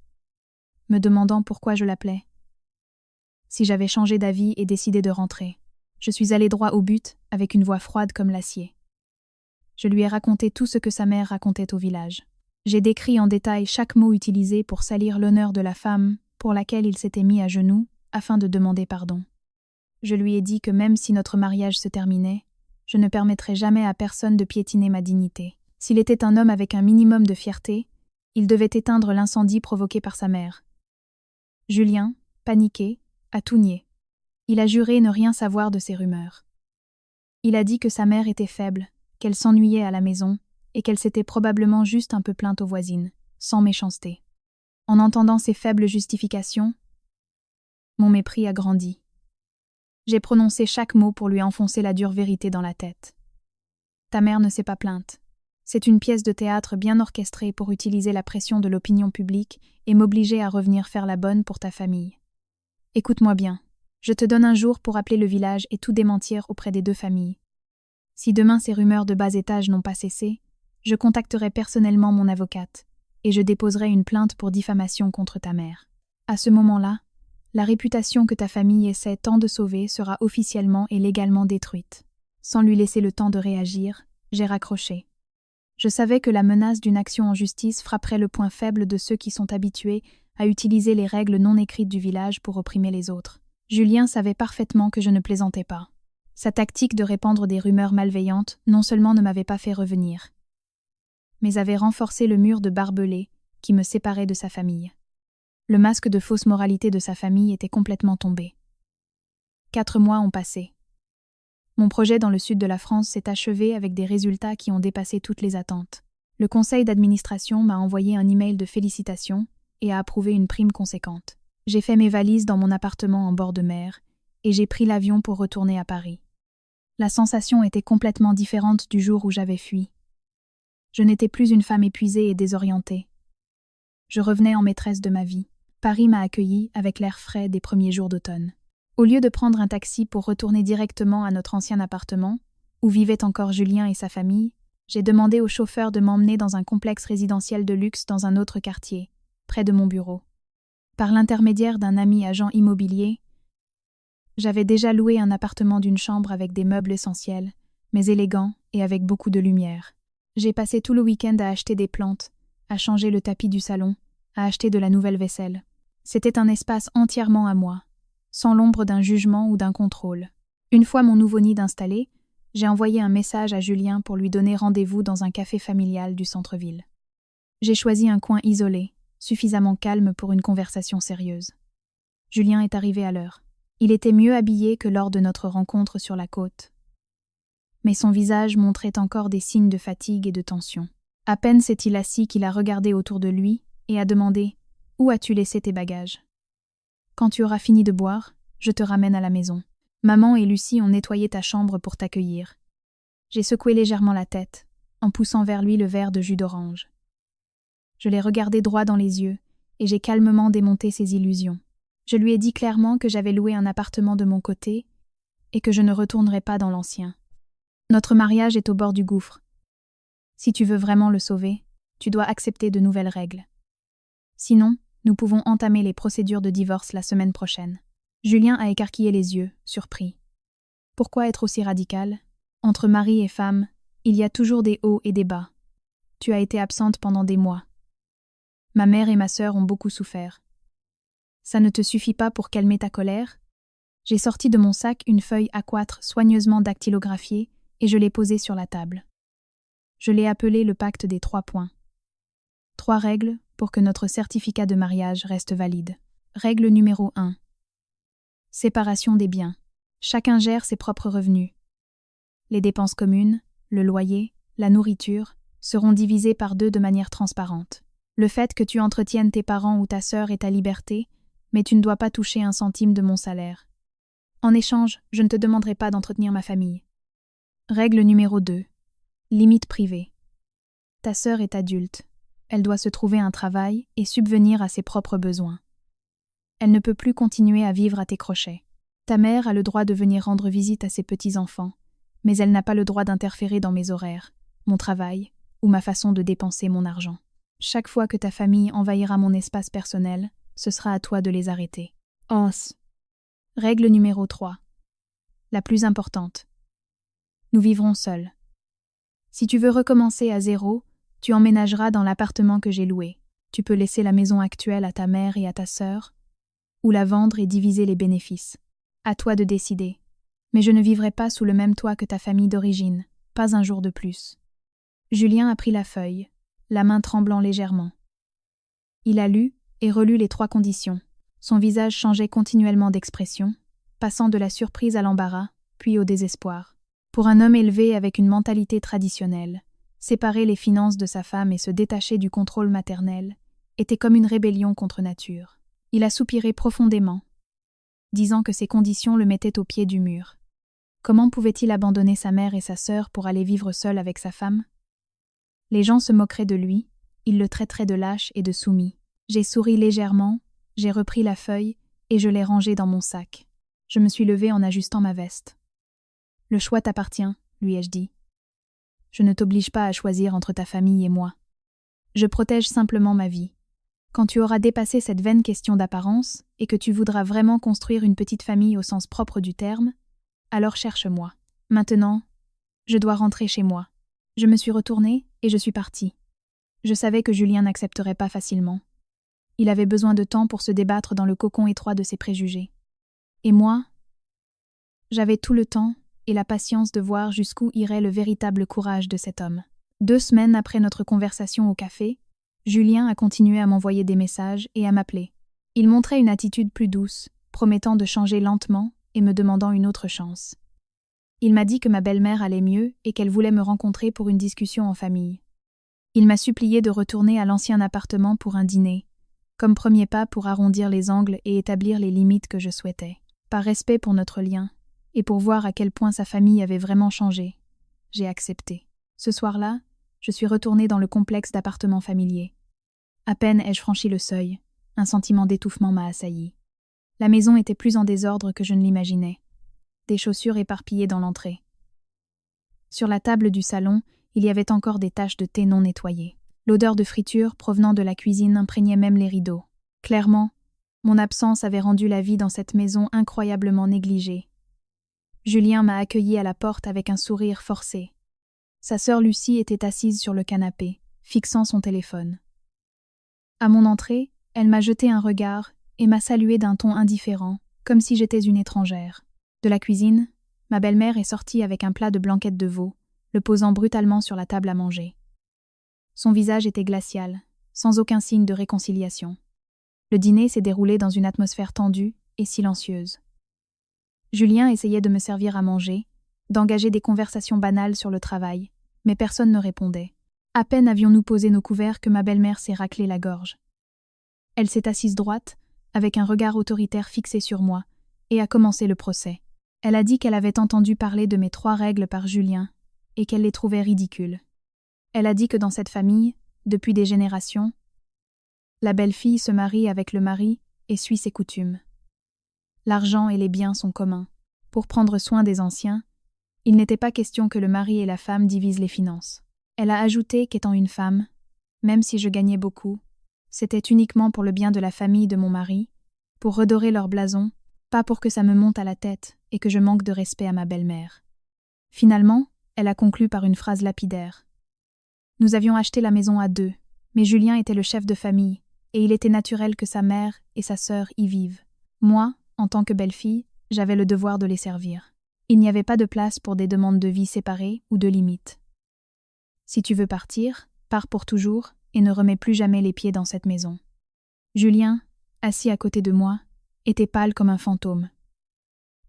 me demandant pourquoi je l'appelais. Si j'avais changé d'avis et décidé de rentrer. Je suis allée droit au but, avec une voix froide comme l'acier. Je lui ai raconté tout ce que sa mère racontait au village. J'ai décrit en détail chaque mot utilisé pour salir l'honneur de la femme pour laquelle il s'était mis à genoux afin de demander pardon. Je lui ai dit que même si notre mariage se terminait, je ne permettrais jamais à personne de piétiner ma dignité. S'il était un homme avec un minimum de fierté, il devait éteindre l'incendie provoqué par sa mère. Julien, paniqué, a tout nié. Il a juré ne rien savoir de ces rumeurs. Il a dit que sa mère était faible, qu'elle s'ennuyait à la maison et qu'elle s'était probablement juste un peu plainte aux voisines, sans méchanceté. En entendant ces faibles justifications, mon mépris a grandi. J'ai prononcé chaque mot pour lui enfoncer la dure vérité dans la tête. Ta mère ne s'est pas plainte. C'est une pièce de théâtre bien orchestrée pour utiliser la pression de l'opinion publique et m'obliger à revenir faire la bonne pour ta famille. Écoute-moi bien. Je te donne un jour pour appeler le village et tout démentir auprès des 2 familles. Si demain ces rumeurs de bas étage n'ont pas cessé, je contacterai personnellement mon avocate et je déposerai une plainte pour diffamation contre ta mère. À ce moment-là, la réputation que ta famille essaie tant de sauver sera officiellement et légalement détruite. Sans lui laisser le temps de réagir, j'ai raccroché. Je savais que la menace d'une action en justice frapperait le point faible de ceux qui sont habitués à utiliser les règles non écrites du village pour opprimer les autres. Julien savait parfaitement que je ne plaisantais pas. Sa tactique de répandre des rumeurs malveillantes non seulement ne m'avait pas fait revenir, mais avait renforcé le mur de barbelés qui me séparait de sa famille. Le masque de fausse moralité de sa famille était complètement tombé. 4 mois ont passé. Mon projet dans le sud de la France s'est achevé avec des résultats qui ont dépassé toutes les attentes. Le conseil d'administration m'a envoyé un email de félicitations et a approuvé une prime conséquente. J'ai fait mes valises dans mon appartement en bord de mer et j'ai pris l'avion pour retourner à Paris. La sensation était complètement différente du jour où j'avais fui. Je n'étais plus une femme épuisée et désorientée. Je revenais en maîtresse de ma vie. Paris m'a accueilli avec l'air frais des premiers jours d'automne. Au lieu de prendre un taxi pour retourner directement à notre ancien appartement, où vivaient encore Julien et sa famille, j'ai demandé au chauffeur de m'emmener dans un complexe résidentiel de luxe dans un autre quartier, près de mon bureau. Par l'intermédiaire d'un ami agent immobilier, j'avais déjà loué un appartement d'une chambre avec des meubles essentiels, mais élégants et avec beaucoup de lumière. J'ai passé tout le week-end à acheter des plantes, à changer le tapis du salon, à acheter de la nouvelle vaisselle. C'était un espace entièrement à moi, sans l'ombre d'un jugement ou d'un contrôle. Une fois mon nouveau nid installé, j'ai envoyé un message à Julien pour lui donner rendez-vous dans un café familial du centre-ville. J'ai choisi un coin isolé, suffisamment calme pour une conversation sérieuse. Julien est arrivé à l'heure. Il était mieux habillé que lors de notre rencontre sur la côte. Mais son visage montrait encore des signes de fatigue et de tension. À peine s'est-il assis qu'il a regardé autour de lui et a demandé « Où as-tu laissé tes bagages ?»« Quand tu auras fini de boire, je te ramène à la maison. Maman et Lucie ont nettoyé ta chambre pour t'accueillir. » J'ai secoué légèrement la tête, en poussant vers lui le verre de jus d'orange. Je l'ai regardé droit dans les yeux et j'ai calmement démonté ses illusions. Je lui ai dit clairement que j'avais loué un appartement de mon côté et que je ne retournerais pas dans l'ancien. Notre mariage est au bord du gouffre. Si tu veux vraiment le sauver, tu dois accepter de nouvelles règles. Sinon, nous pouvons entamer les procédures de divorce la semaine prochaine. Julien a écarquillé les yeux, surpris. Pourquoi être aussi radical ? Entre mari et femme, il y a toujours des hauts et des bas. Tu as été absente pendant des mois. Ma mère et ma sœur ont beaucoup souffert. Ça ne te suffit pas pour calmer ta colère ? J'ai sorti de mon sac une feuille A4 soigneusement dactylographiée et je l'ai posée sur la table. Je l'ai appelée le pacte des 3 points. 3 règles pour que notre certificat de mariage reste valide. Règle numéro 1. Séparation des biens. Chacun gère ses propres revenus. Les dépenses communes, le loyer, la nourriture, seront divisées par 2 de manière transparente. Le fait que tu entretiennes tes parents ou ta sœur est ta liberté, mais tu ne dois pas toucher un centime de mon salaire. En échange, je ne te demanderai pas d'entretenir ma famille. Règle numéro 2. Limite privée. Ta sœur est adulte. Elle doit se trouver un travail et subvenir à ses propres besoins. Elle ne peut plus continuer à vivre à tes crochets. Ta mère a le droit de venir rendre visite à ses petits-enfants, mais elle n'a pas le droit d'interférer dans mes horaires, mon travail ou ma façon de dépenser mon argent. Chaque fois que ta famille envahira mon espace personnel, ce sera à toi de les arrêter. Os. Règle numéro 3. La plus importante. Nous vivrons seuls. Si tu veux recommencer à zéro, tu emménageras dans l'appartement que j'ai loué. Tu peux laisser la maison actuelle à ta mère et à ta sœur, ou la vendre et diviser les bénéfices. À toi de décider. Mais je ne vivrai pas sous le même toit que ta famille d'origine, pas un jour de plus. Julien a pris la feuille, la main tremblant légèrement. Il a lu et relu les 3 conditions. Son visage changeait continuellement d'expression, passant de la surprise à l'embarras, puis au désespoir. Pour un homme élevé avec une mentalité traditionnelle, séparer les finances de sa femme et se détacher du contrôle maternel était comme une rébellion contre nature. Il a soupiré profondément, disant que ces conditions le mettaient au pied du mur. Comment pouvait-il abandonner sa mère et sa sœur pour aller vivre seul avec sa femme ? Les gens se moqueraient de lui, ils le traiteraient de lâche et de soumis. J'ai souri légèrement, j'ai repris la feuille et je l'ai rangée dans mon sac. Je me suis levée en ajustant ma veste. « Le choix t'appartient, » lui ai-je dit. « Je ne t'oblige pas à choisir entre ta famille et moi. Je protège simplement ma vie. Quand tu auras dépassé cette vaine question d'apparence et que tu voudras vraiment construire une petite famille au sens propre du terme, alors cherche-moi. Maintenant, je dois rentrer chez moi. » Je me suis retournée et je suis partie. Je savais que Julien n'accepterait pas facilement. Il avait besoin de temps pour se débattre dans le cocon étroit de ses préjugés. Et moi, j'avais tout le temps et la patience de voir jusqu'où irait le véritable courage de cet homme. 2 semaines après notre conversation au café, Julien a continué à m'envoyer des messages et à m'appeler. Il montrait une attitude plus douce, promettant de changer lentement et me demandant une autre chance. Il m'a dit que ma belle-mère allait mieux et qu'elle voulait me rencontrer pour une discussion en famille. Il m'a supplié de retourner à l'ancien appartement pour un dîner, comme premier pas pour arrondir les angles et établir les limites que je souhaitais. Par respect pour notre lien, et pour voir à quel point sa famille avait vraiment changé, j'ai accepté. Ce soir-là, je suis retournée dans le complexe d'appartements familiers. À peine ai-je franchi le seuil, Un sentiment d'étouffement m'a assailli. La maison était plus en désordre que je ne l'imaginais. Des chaussures éparpillées dans l'entrée. Sur la table du salon, il y avait encore des taches de thé non nettoyées. L'odeur de friture provenant de la cuisine imprégnait même les rideaux. Clairement, mon absence avait rendu la vie dans cette maison incroyablement négligée. Julien m'a accueilli à la porte avec un sourire forcé. Sa sœur Lucie était assise sur le canapé, fixant son téléphone. À mon entrée, elle m'a jeté un regard et m'a salué d'un ton indifférent, comme si j'étais une étrangère. De la cuisine, ma belle-mère est sortie avec un plat de blanquette de veau, le posant brutalement sur la table à manger. Son visage était glacial, sans aucun signe de réconciliation. Le dîner s'est déroulé dans une atmosphère tendue et silencieuse. Julien essayait de me servir à manger, d'engager des conversations banales sur le travail, mais personne ne répondait. À peine avions-nous posé nos couverts que ma belle-mère s'est raclée la gorge. Elle s'est assise droite, avec un regard autoritaire fixé sur moi, et a commencé le procès. Elle a dit qu'elle avait entendu parler de mes 3 règles par Julien, et qu'elle les trouvait ridicules. Elle a dit que dans cette famille, depuis des générations, la belle-fille se marie avec le mari et suit ses coutumes. L'argent et les biens sont communs. Pour prendre soin des anciens, il n'était pas question que le mari et la femme divisent les finances. Elle a ajouté qu'étant une femme, même si je gagnais beaucoup, c'était uniquement pour le bien de la famille de mon mari, pour redorer leur blason, pas pour que ça me monte à la tête et que je manque de respect à ma belle-mère. Finalement, elle a conclu par une phrase lapidaire. Nous avions acheté la maison à 2, mais Julien était le chef de famille, et il était naturel que sa mère et sa sœur y vivent. Moi, en tant que belle-fille, j'avais le devoir de les servir. Il n'y avait pas de place pour des demandes de vie séparées ou de limites. Si tu veux partir, pars pour toujours et ne remets plus jamais les pieds dans cette maison. Julien, assis à côté de moi, était pâle comme un fantôme.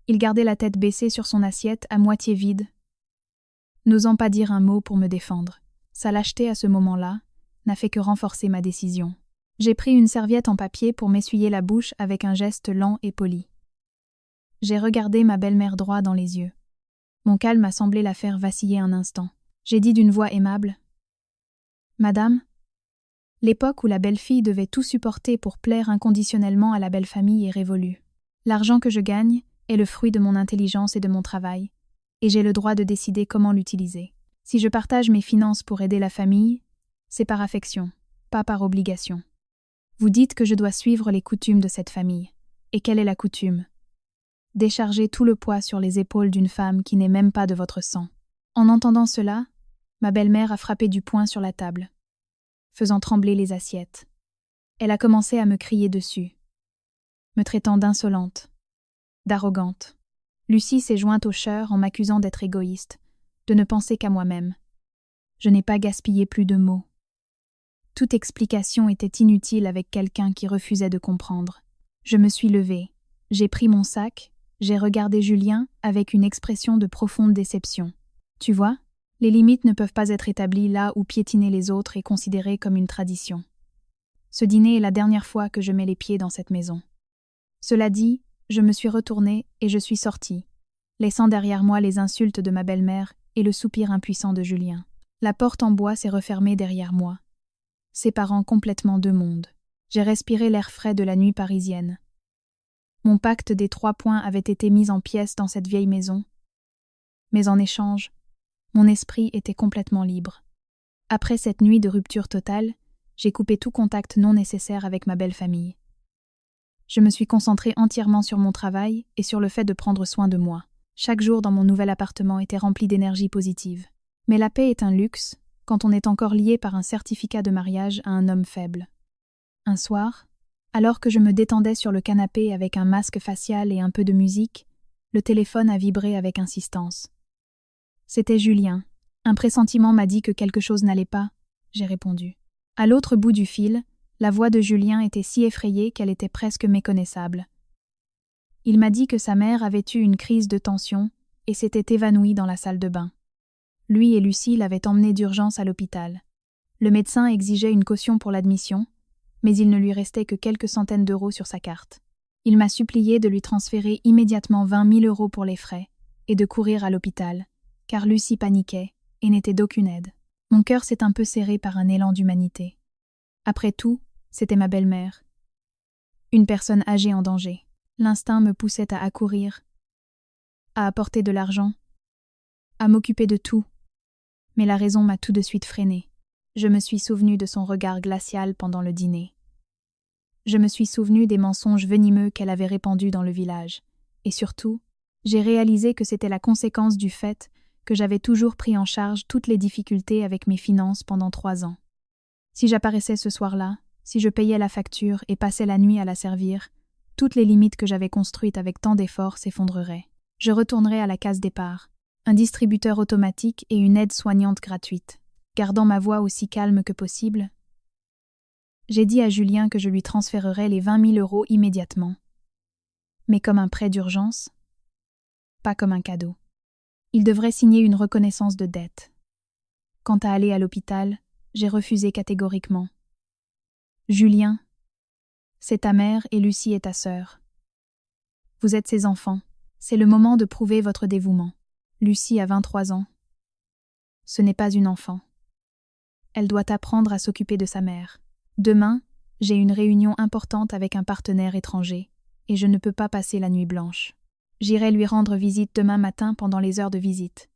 Il gardait la tête baissée sur son assiette à moitié vide, n'osant pas dire un mot pour me défendre. Sa lâcheté à ce moment-là n'a fait que renforcer ma décision. J'ai pris une serviette en papier pour m'essuyer la bouche avec un geste lent et poli. J'ai regardé ma belle-mère droit dans les yeux. Mon calme a semblé la faire vaciller un instant. J'ai dit d'une voix aimable : « Madame, l'époque où la belle-fille devait tout supporter pour plaire inconditionnellement à la belle-famille est révolue. L'argent que je gagne est le fruit de mon intelligence et de mon travail, et j'ai le droit de décider comment l'utiliser. Si je partage mes finances pour aider la famille, c'est par affection, pas par obligation. Vous dites que je dois suivre les coutumes de cette famille. Et quelle est la coutume ? Décharger tout le poids sur les épaules d'une femme qui n'est même pas de votre sang. » En entendant cela, ma belle-mère a frappé du poing sur la table, faisant trembler les assiettes. Elle a commencé à me crier dessus, me traitant d'insolente, d'arrogante. Lucie s'est jointe au chœur en m'accusant d'être égoïste, de ne penser qu'à moi-même. Je n'ai pas gaspillé plus de mots. Toute explication était inutile avec quelqu'un qui refusait de comprendre. Je me suis levée, j'ai pris mon sac, j'ai regardé Julien avec une expression de profonde déception. Tu vois, les limites ne peuvent pas être établies là où piétiner les autres est considéré comme une tradition. Ce dîner est la dernière fois que je mets les pieds dans cette maison. Cela dit, je me suis retournée et je suis sortie, laissant derrière moi les insultes de ma belle-mère et le soupir impuissant de Julien. La porte en bois s'est refermée derrière moi, séparant complètement 2 mondes. J'ai respiré l'air frais de la nuit parisienne. Mon pacte des 3 points avait été mis en pièces dans cette vieille maison, mais en échange, mon esprit était complètement libre. Après cette nuit de rupture totale, j'ai coupé tout contact non nécessaire avec ma belle famille. Je me suis concentrée entièrement sur mon travail et sur le fait de prendre soin de moi. Chaque jour dans mon nouvel appartement était rempli d'énergie positive. Mais la paix est un luxe quand on est encore lié par un certificat de mariage à un homme faible. Un soir, alors que je me détendais sur le canapé avec un masque facial et un peu de musique, le téléphone a vibré avec insistance. C'était Julien. Un pressentiment m'a dit que quelque chose n'allait pas, j'ai répondu. À l'autre bout du fil, la voix de Julien était si effrayée qu'elle était presque méconnaissable. Il m'a dit que sa mère avait eu une crise de tension et s'était évanouie dans la salle de bain. Lui et Lucie l'avaient emmenée d'urgence à l'hôpital. Le médecin exigeait une caution pour l'admission, mais il ne lui restait que quelques centaines d'euros sur sa carte. Il m'a supplié de lui transférer immédiatement 20 000 euros pour les frais et de courir à l'hôpital, car Lucie paniquait et n'était d'aucune aide. Mon cœur s'est un peu serré par un élan d'humanité. Après tout, c'était ma belle-mère. Une personne âgée en danger. L'instinct me poussait à accourir, à apporter de l'argent, à m'occuper de tout. Mais la raison m'a tout de suite freinée. Je me suis souvenu de son regard glacial pendant le dîner. Je me suis souvenu des mensonges venimeux qu'elle avait répandus dans le village. Et surtout, j'ai réalisé que c'était la conséquence du fait que j'avais toujours pris en charge toutes les difficultés avec mes finances pendant 3 ans. Si j'apparaissais ce soir-là, si je payais la facture et passais la nuit à la servir, toutes les limites que j'avais construites avec tant d'efforts s'effondreraient. Je retournerais à la case départ, un distributeur automatique et une aide soignante gratuite. Gardant ma voix aussi calme que possible, j'ai dit à Julien que je lui transférerais les 20 000 € immédiatement. Mais comme un prêt d'urgence, pas comme un cadeau. Il devrait signer une reconnaissance de dette. Quant à aller à l'hôpital, j'ai refusé catégoriquement. Julien, c'est ta mère et Lucie est ta sœur. Vous êtes ses enfants. C'est le moment de prouver votre dévouement. Lucie a 23 ans. Ce n'est pas une enfant. Elle doit apprendre à s'occuper de sa mère. Demain, j'ai une réunion importante avec un partenaire étranger, et je ne peux pas passer la nuit blanche. J'irai lui rendre visite demain matin pendant les heures de visite.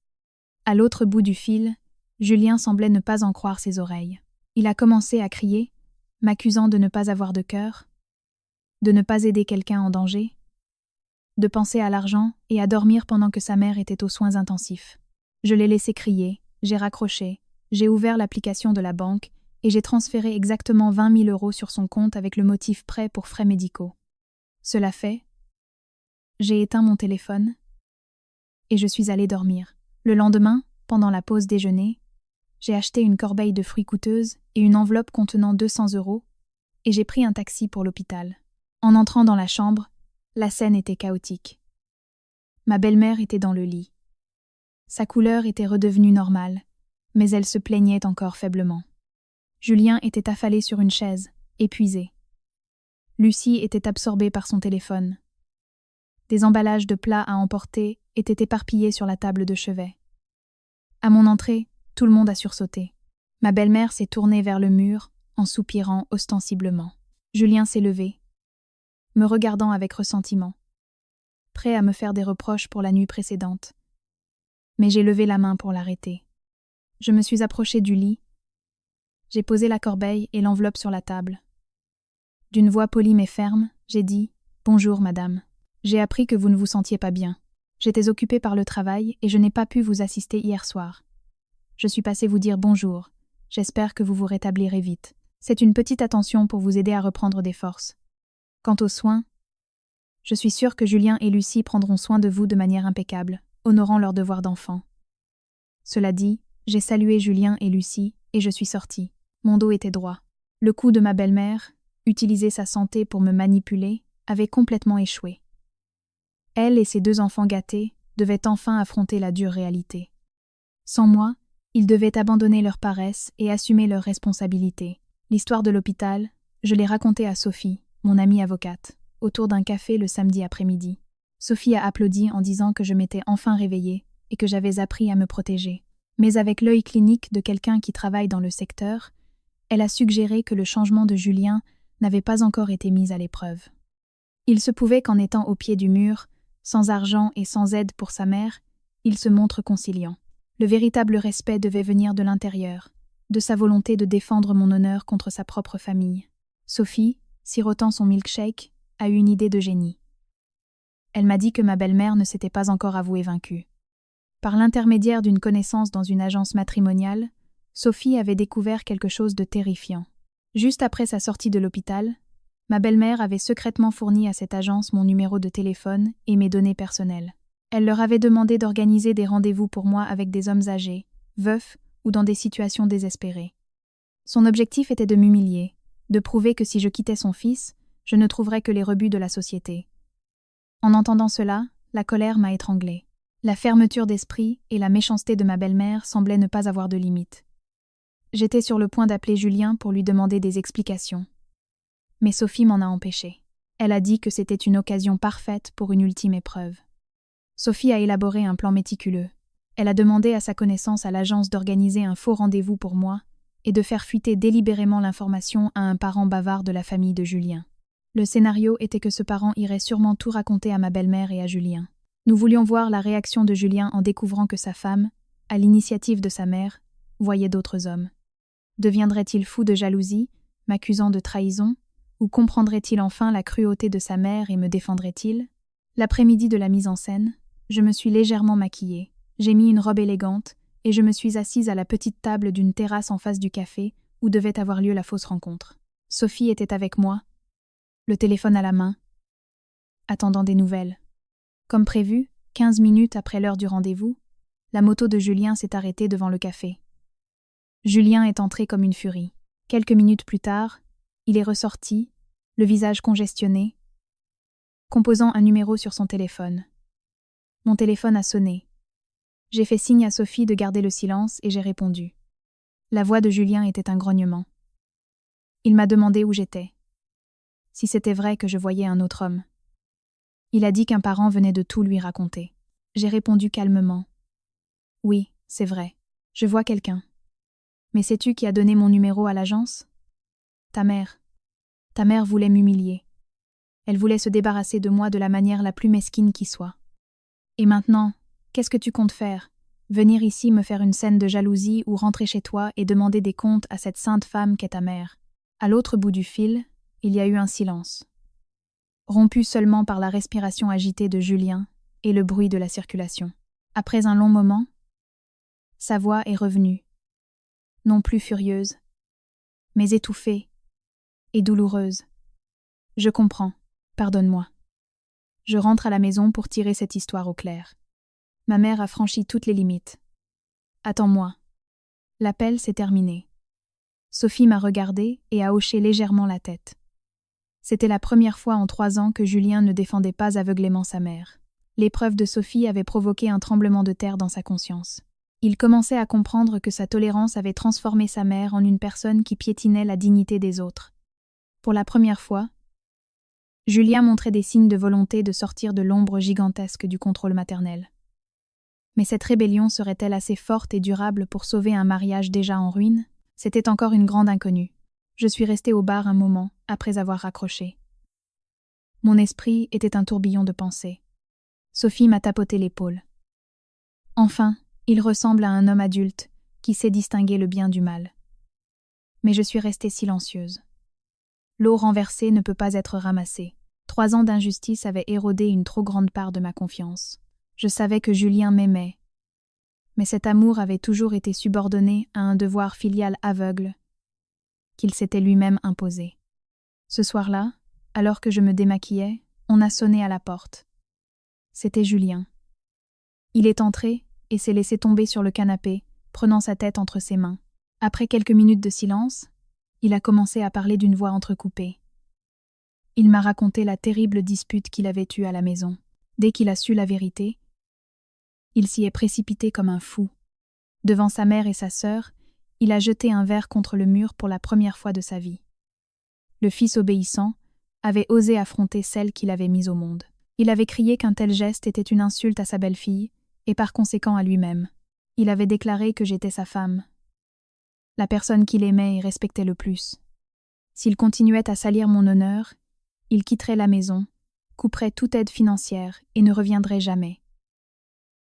À l'autre bout du fil, Julien semblait ne pas en croire ses oreilles. Il a commencé à crier, m'accusant de ne pas avoir de cœur, de ne pas aider quelqu'un en danger, de penser à l'argent et à dormir pendant que sa mère était aux soins intensifs. Je l'ai laissé crier, j'ai raccroché, j'ai ouvert l'application de la banque et j'ai transféré exactement 20 000 € sur son compte avec le motif prêt pour frais médicaux. Cela fait, j'ai éteint mon téléphone et je suis allée dormir. Le lendemain, pendant la pause déjeuner, j'ai acheté une corbeille de fruits coûteuses et une enveloppe contenant 200 € et j'ai pris un taxi pour l'hôpital. En entrant dans la chambre, la scène était chaotique. Ma belle-mère était dans le lit. Sa couleur était redevenue normale, mais elle se plaignait encore faiblement. Julien était affalé sur une chaise, épuisé. Lucie était absorbée par son téléphone. Des emballages de plats à emporter étaient éparpillés sur la table de chevet. À mon entrée, tout le monde a sursauté. Ma belle-mère s'est tournée vers le mur, en soupirant ostensiblement. Julien s'est levé, me regardant avec ressentiment, prêt à me faire des reproches pour la nuit précédente. Mais j'ai levé la main pour l'arrêter. Je me suis approchée du lit. J'ai posé la corbeille et l'enveloppe sur la table. D'une voix polie mais ferme, j'ai dit « Bonjour, madame. J'ai appris que vous ne vous sentiez pas bien. J'étais occupée par le travail et je n'ai pas pu vous assister hier soir. Je suis passée vous dire bonjour. J'espère que vous vous rétablirez vite. C'est une petite attention pour vous aider à reprendre des forces. Quant aux soins, je suis sûre que Julien et Lucie prendront soin de vous de manière impeccable, honorant leur devoir d'enfant. » Cela dit, j'ai salué Julien et Lucie et je suis sortie. Mon dos était droit. Le coup de ma belle-mère, utiliser sa santé pour me manipuler, avait complètement échoué. Elle et ses 2 enfants gâtés devaient enfin affronter la dure réalité. Sans moi, ils devaient abandonner leur paresse et assumer leurs responsabilités. L'histoire de l'hôpital, je l'ai racontée à Sophie, mon amie avocate, autour d'un café le samedi après-midi. Sophie a applaudi en disant que je m'étais enfin réveillée et que j'avais appris à me protéger. Mais avec l'œil clinique de quelqu'un qui travaille dans le secteur, elle a suggéré que le changement de Julien n'avait pas encore été mis à l'épreuve. Il se pouvait qu'en étant au pied du mur, sans argent et sans aide pour sa mère, il se montre conciliant. Le véritable respect devait venir de l'intérieur, de sa volonté de défendre mon honneur contre sa propre famille. Sophie, sirotant son milkshake, a eu une idée de génie. Elle m'a dit que ma belle-mère ne s'était pas encore avouée vaincue. Par l'intermédiaire d'une connaissance dans une agence matrimoniale, Sophie avait découvert quelque chose de terrifiant. Juste après sa sortie de l'hôpital, ma belle-mère avait secrètement fourni à cette agence mon numéro de téléphone et mes données personnelles. Elle leur avait demandé d'organiser des rendez-vous pour moi avec des hommes âgés, veufs ou dans des situations désespérées. Son objectif était de m'humilier, de prouver que si je quittais son fils, je ne trouverais que les rebuts de la société. En entendant cela, la colère m'a étranglée. La fermeture d'esprit et la méchanceté de ma belle-mère semblaient ne pas avoir de limite. J'étais sur le point d'appeler Julien pour lui demander des explications. Mais Sophie m'en a empêché. Elle a dit que c'était une occasion parfaite pour une ultime épreuve. Sophie a élaboré un plan méticuleux. Elle a demandé à sa connaissance à l'agence d'organiser un faux rendez-vous pour moi et de faire fuiter délibérément l'information à un parent bavard de la famille de Julien. Le scénario était que ce parent irait sûrement tout raconter à ma belle-mère et à Julien. Nous voulions voir la réaction de Julien en découvrant que sa femme, à l'initiative de sa mère, voyait d'autres hommes. Deviendrait-il fou de jalousie, m'accusant de trahison, ou comprendrait-il enfin la cruauté de sa mère et me défendrait-il? L'après-midi de la mise en scène, je me suis légèrement maquillée, j'ai mis une robe élégante, et je me suis assise à la petite table d'une terrasse en face du café où devait avoir lieu la fausse rencontre. Sophie était avec moi, le téléphone à la main, attendant des nouvelles. Comme prévu, 15 minutes après l'heure du rendez-vous, la moto de Julien s'est arrêtée devant le café. Julien est entré comme une furie. Quelques minutes plus tard, il est ressorti, le visage congestionné, composant un numéro sur son téléphone. Mon téléphone a sonné. J'ai fait signe à Sophie de garder le silence et j'ai répondu. La voix de Julien était un grognement. Il m'a demandé où j'étais. Si c'était vrai que je voyais un autre homme. Il a dit qu'un parent venait de tout lui raconter. J'ai répondu calmement. Oui, c'est vrai. Je vois quelqu'un. Mais sais-tu qui a donné mon numéro à l'agence? Ta mère. Ta mère voulait m'humilier. Elle voulait se débarrasser de moi de la manière la plus mesquine qui soit. Et maintenant, qu'est-ce que tu comptes faire? Venir ici me faire une scène de jalousie ou rentrer chez toi et demander des comptes à cette sainte femme qu'est ta mère? À l'autre bout du fil, il y a eu un silence. Rompu seulement par la respiration agitée de Julien et le bruit de la circulation. Après un long moment, sa voix est revenue, non plus furieuse, mais étouffée et douloureuse. Je comprends, pardonne-moi. Je rentre à la maison pour tirer cette histoire au clair. Ma mère a franchi toutes les limites. Attends-moi. L'appel s'est terminé. Sophie m'a regardée et a hoché légèrement la tête. C'était la première fois en 3 ans que Julien ne défendait pas aveuglément sa mère. L'épreuve de Sophie avait provoqué un tremblement de terre dans sa conscience. Il commençait à comprendre que sa tolérance avait transformé sa mère en une personne qui piétinait la dignité des autres. Pour la première fois, Julien montrait des signes de volonté de sortir de l'ombre gigantesque du contrôle maternel. Mais cette rébellion serait-elle assez forte et durable pour sauver un mariage déjà en ruine? C'était encore une grande inconnue. Je suis restée au bar un moment, après avoir raccroché. Mon esprit était un tourbillon de pensées. Sophie m'a tapoté l'épaule. Enfin, il ressemble à un homme adulte, qui sait distinguer le bien du mal. Mais je suis restée silencieuse. L'eau renversée ne peut pas être ramassée. 3 ans d'injustice avaient érodé une trop grande part de ma confiance. Je savais que Julien m'aimait. Mais cet amour avait toujours été subordonné à un devoir filial aveugle qu'il s'était lui-même imposé. Ce soir-là, alors que je me démaquillais, on a sonné à la porte. C'était Julien. Il est entré et s'est laissé tomber sur le canapé, prenant sa tête entre ses mains. Après quelques minutes de silence, il a commencé à parler d'une voix entrecoupée. Il m'a raconté la terrible dispute qu'il avait eue à la maison. Dès qu'il a su la vérité, il s'y est précipité comme un fou. Devant sa mère et sa sœur, il a jeté un verre contre le mur pour la première fois de sa vie. Le fils obéissant avait osé affronter celle qu'il avait mise au monde. Il avait crié qu'un tel geste était une insulte à sa belle-fille, et par conséquent à lui-même. Il avait déclaré que j'étais sa femme, la personne qu'il aimait et respectait le plus. S'il continuait à salir mon honneur, il quitterait la maison, couperait toute aide financière et ne reviendrait jamais.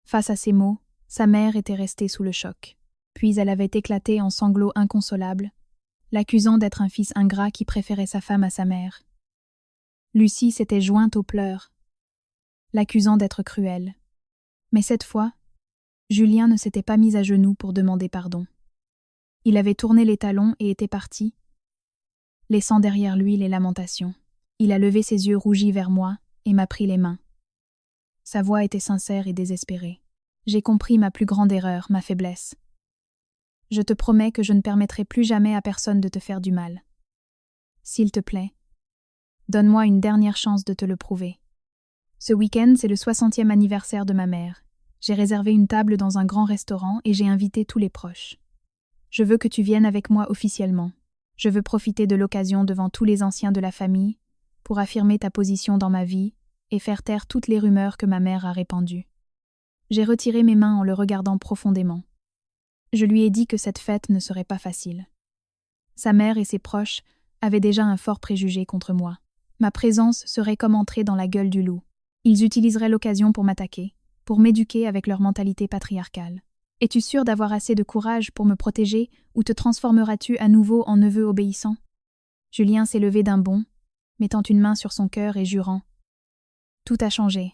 Face à ces mots, sa mère était restée sous le choc. Puis elle avait éclaté en sanglots inconsolables, l'accusant d'être un fils ingrat qui préférait sa femme à sa mère. Lucie s'était jointe aux pleurs, l'accusant d'être cruelle. Mais cette fois, Julien ne s'était pas mis à genoux pour demander pardon. Il avait tourné les talons et était parti, laissant derrière lui les lamentations. Il a levé ses yeux rougis vers moi et m'a pris les mains. Sa voix était sincère et désespérée. J'ai compris ma plus grande erreur, ma faiblesse. Je te promets que je ne permettrai plus jamais à personne de te faire du mal. S'il te plaît, donne-moi une dernière chance de te le prouver. Ce week-end, c'est le 60e anniversaire de ma mère. J'ai réservé une table dans un grand restaurant et j'ai invité tous les proches. Je veux que tu viennes avec moi officiellement. Je veux profiter de l'occasion devant tous les anciens de la famille pour affirmer ta position dans ma vie et faire taire toutes les rumeurs que ma mère a répandues. J'ai retiré mes mains en le regardant profondément. Je lui ai dit que cette fête ne serait pas facile. Sa mère et ses proches avaient déjà un fort préjugé contre moi. Ma présence serait comme entrer dans la gueule du loup. Ils utiliseraient l'occasion pour m'attaquer, pour m'éduquer avec leur mentalité patriarcale. Es-tu sûr d'avoir assez de courage pour me protéger ou te transformeras-tu à nouveau en neveu obéissant? Julien s'est levé d'un bond, mettant une main sur son cœur et jurant. Tout a changé.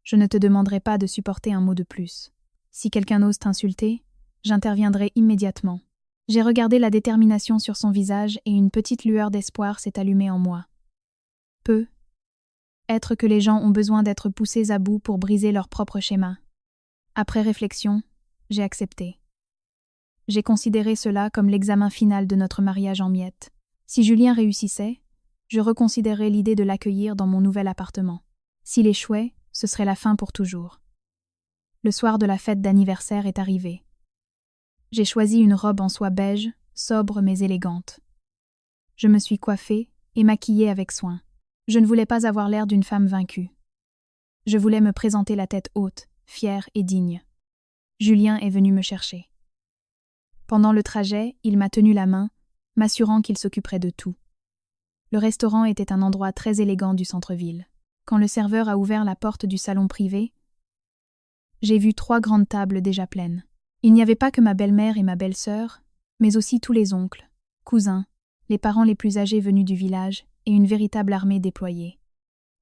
Je ne te demanderai pas de supporter un mot de plus. Si quelqu'un ose t'insulter, j'interviendrai immédiatement. J'ai regardé la détermination sur son visage et une petite lueur d'espoir s'est allumée en moi. Être que les gens ont besoin d'être poussés à bout pour briser leur propre schéma. Après réflexion, j'ai accepté. J'ai considéré cela comme l'examen final de notre mariage en miettes. Si Julien réussissait, je reconsidérerais l'idée de l'accueillir dans mon nouvel appartement. S'il échouait, ce serait la fin pour toujours. Le soir de la fête d'anniversaire est arrivé. J'ai choisi une robe en soie beige, sobre mais élégante. Je me suis coiffée et maquillée avec soin. Je ne voulais pas avoir l'air d'une femme vaincue. Je voulais me présenter la tête haute, fière et digne. Julien est venu me chercher. Pendant le trajet, il m'a tenu la main, m'assurant qu'il s'occuperait de tout. Le restaurant était un endroit très élégant du centre-ville. Quand le serveur a ouvert la porte du salon privé, j'ai vu 3 grandes tables déjà pleines. Il n'y avait pas que ma belle-mère et ma belle-sœur, mais aussi tous les oncles, cousins, les parents les plus âgés venus du village et une véritable armée déployée.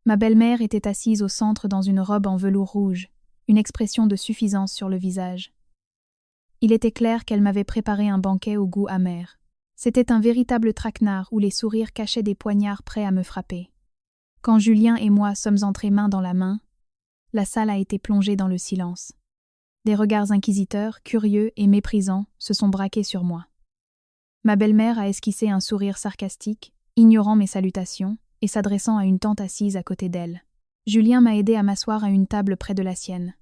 Ma belle-mère était assise au centre dans une robe en velours rouge, une expression de suffisance sur le visage. Il était clair qu'elle m'avait préparé un banquet au goût amer. C'était un véritable traquenard où les sourires cachaient des poignards prêts à me frapper. Quand Julien et moi sommes entrés main dans la main, la salle a été plongée dans le silence. Des regards inquisiteurs, curieux et méprisants se sont braqués sur moi. Ma belle-mère a esquissé un sourire sarcastique, ignorant mes salutations et s'adressant à une tante assise à côté d'elle. Julien m'a aidé à m'asseoir à une table près de la sienne.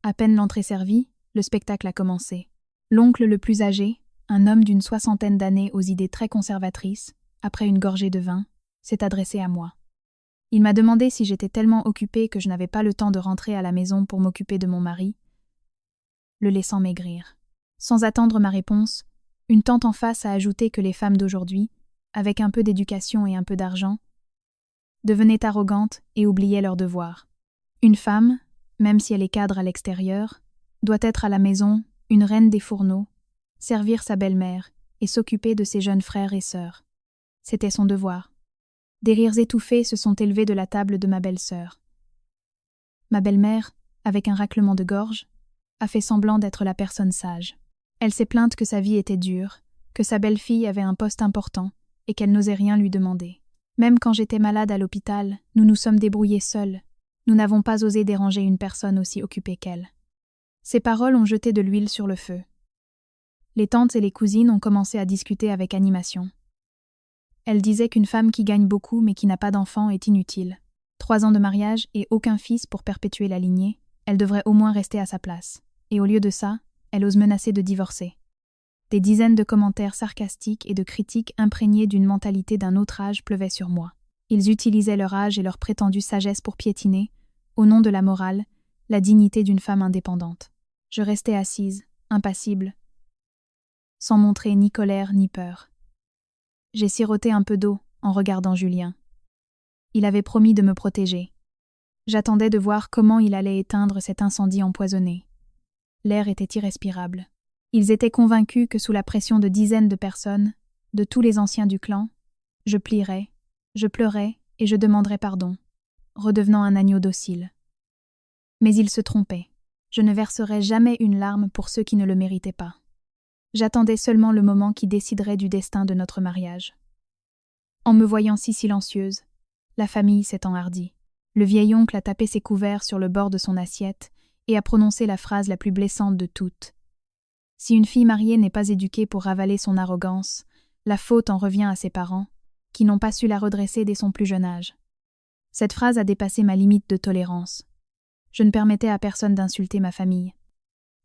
À peine l'entrée servie, le spectacle a commencé. L'oncle le plus âgé, un homme d'une 60aine d'années aux idées très conservatrices, après une gorgée de vin, s'est adressé à moi. Il m'a demandé si j'étais tellement occupée que je n'avais pas le temps de rentrer à la maison pour m'occuper de mon mari, le laissant maigrir. Sans attendre ma réponse, une tante en face a ajouté que les femmes d'aujourd'hui, avec un peu d'éducation et un peu d'argent, devenaient arrogantes et oubliaient leurs devoirs. Une femme, même si elle est cadre à l'extérieur, doit être à la maison une reine des fourneaux, servir sa belle-mère et s'occuper de ses jeunes frères et sœurs. C'était son devoir. Des rires étouffés se sont élevés de la table de ma belle-sœur. Ma belle-mère, avec un raclement de gorge, a fait semblant d'être la personne sage. Elle s'est plainte que sa vie était dure, que sa belle-fille avait un poste important et qu'elle n'osait rien lui demander. Même quand j'étais malade à l'hôpital, nous nous sommes débrouillés seuls. Nous n'avons pas osé déranger une personne aussi occupée qu'elle. Ces paroles ont jeté de l'huile sur le feu. Les tantes et les cousines ont commencé à discuter avec animation. Elles disaient qu'une femme qui gagne beaucoup mais qui n'a pas d'enfant est inutile. 3 ans de mariage et aucun fils pour perpétuer la lignée, elle devrait au moins rester à sa place. Et au lieu de ça, elle ose menacer de divorcer. Des dizaines de commentaires sarcastiques et de critiques imprégnés d'une mentalité d'un autre âge pleuvaient sur moi. Ils utilisaient leur âge et leur prétendue sagesse pour piétiner, au nom de la morale, la dignité d'une femme indépendante. Je restais assise, impassible, sans montrer ni colère ni peur. J'ai siroté un peu d'eau en regardant Julien. Il avait promis de me protéger. J'attendais de voir comment il allait éteindre cet incendie empoisonné. L'air était irrespirable. Ils étaient convaincus que sous la pression de dizaines de personnes, de tous les anciens du clan, je plierais, je pleurais et je demanderais pardon, redevenant un agneau docile. Mais ils se trompaient. Je ne verserais jamais une larme pour ceux qui ne le méritaient pas. J'attendais seulement le moment qui déciderait du destin de notre mariage. En me voyant si silencieuse, la famille s'est enhardie. Le vieil oncle a tapé ses couverts sur le bord de son assiette et a prononcé la phrase la plus blessante de toutes. Si une fille mariée n'est pas éduquée pour ravaler son arrogance, la faute en revient à ses parents, qui n'ont pas su la redresser dès son plus jeune âge. Cette phrase a dépassé ma limite de tolérance. Je ne permettais à personne d'insulter ma famille.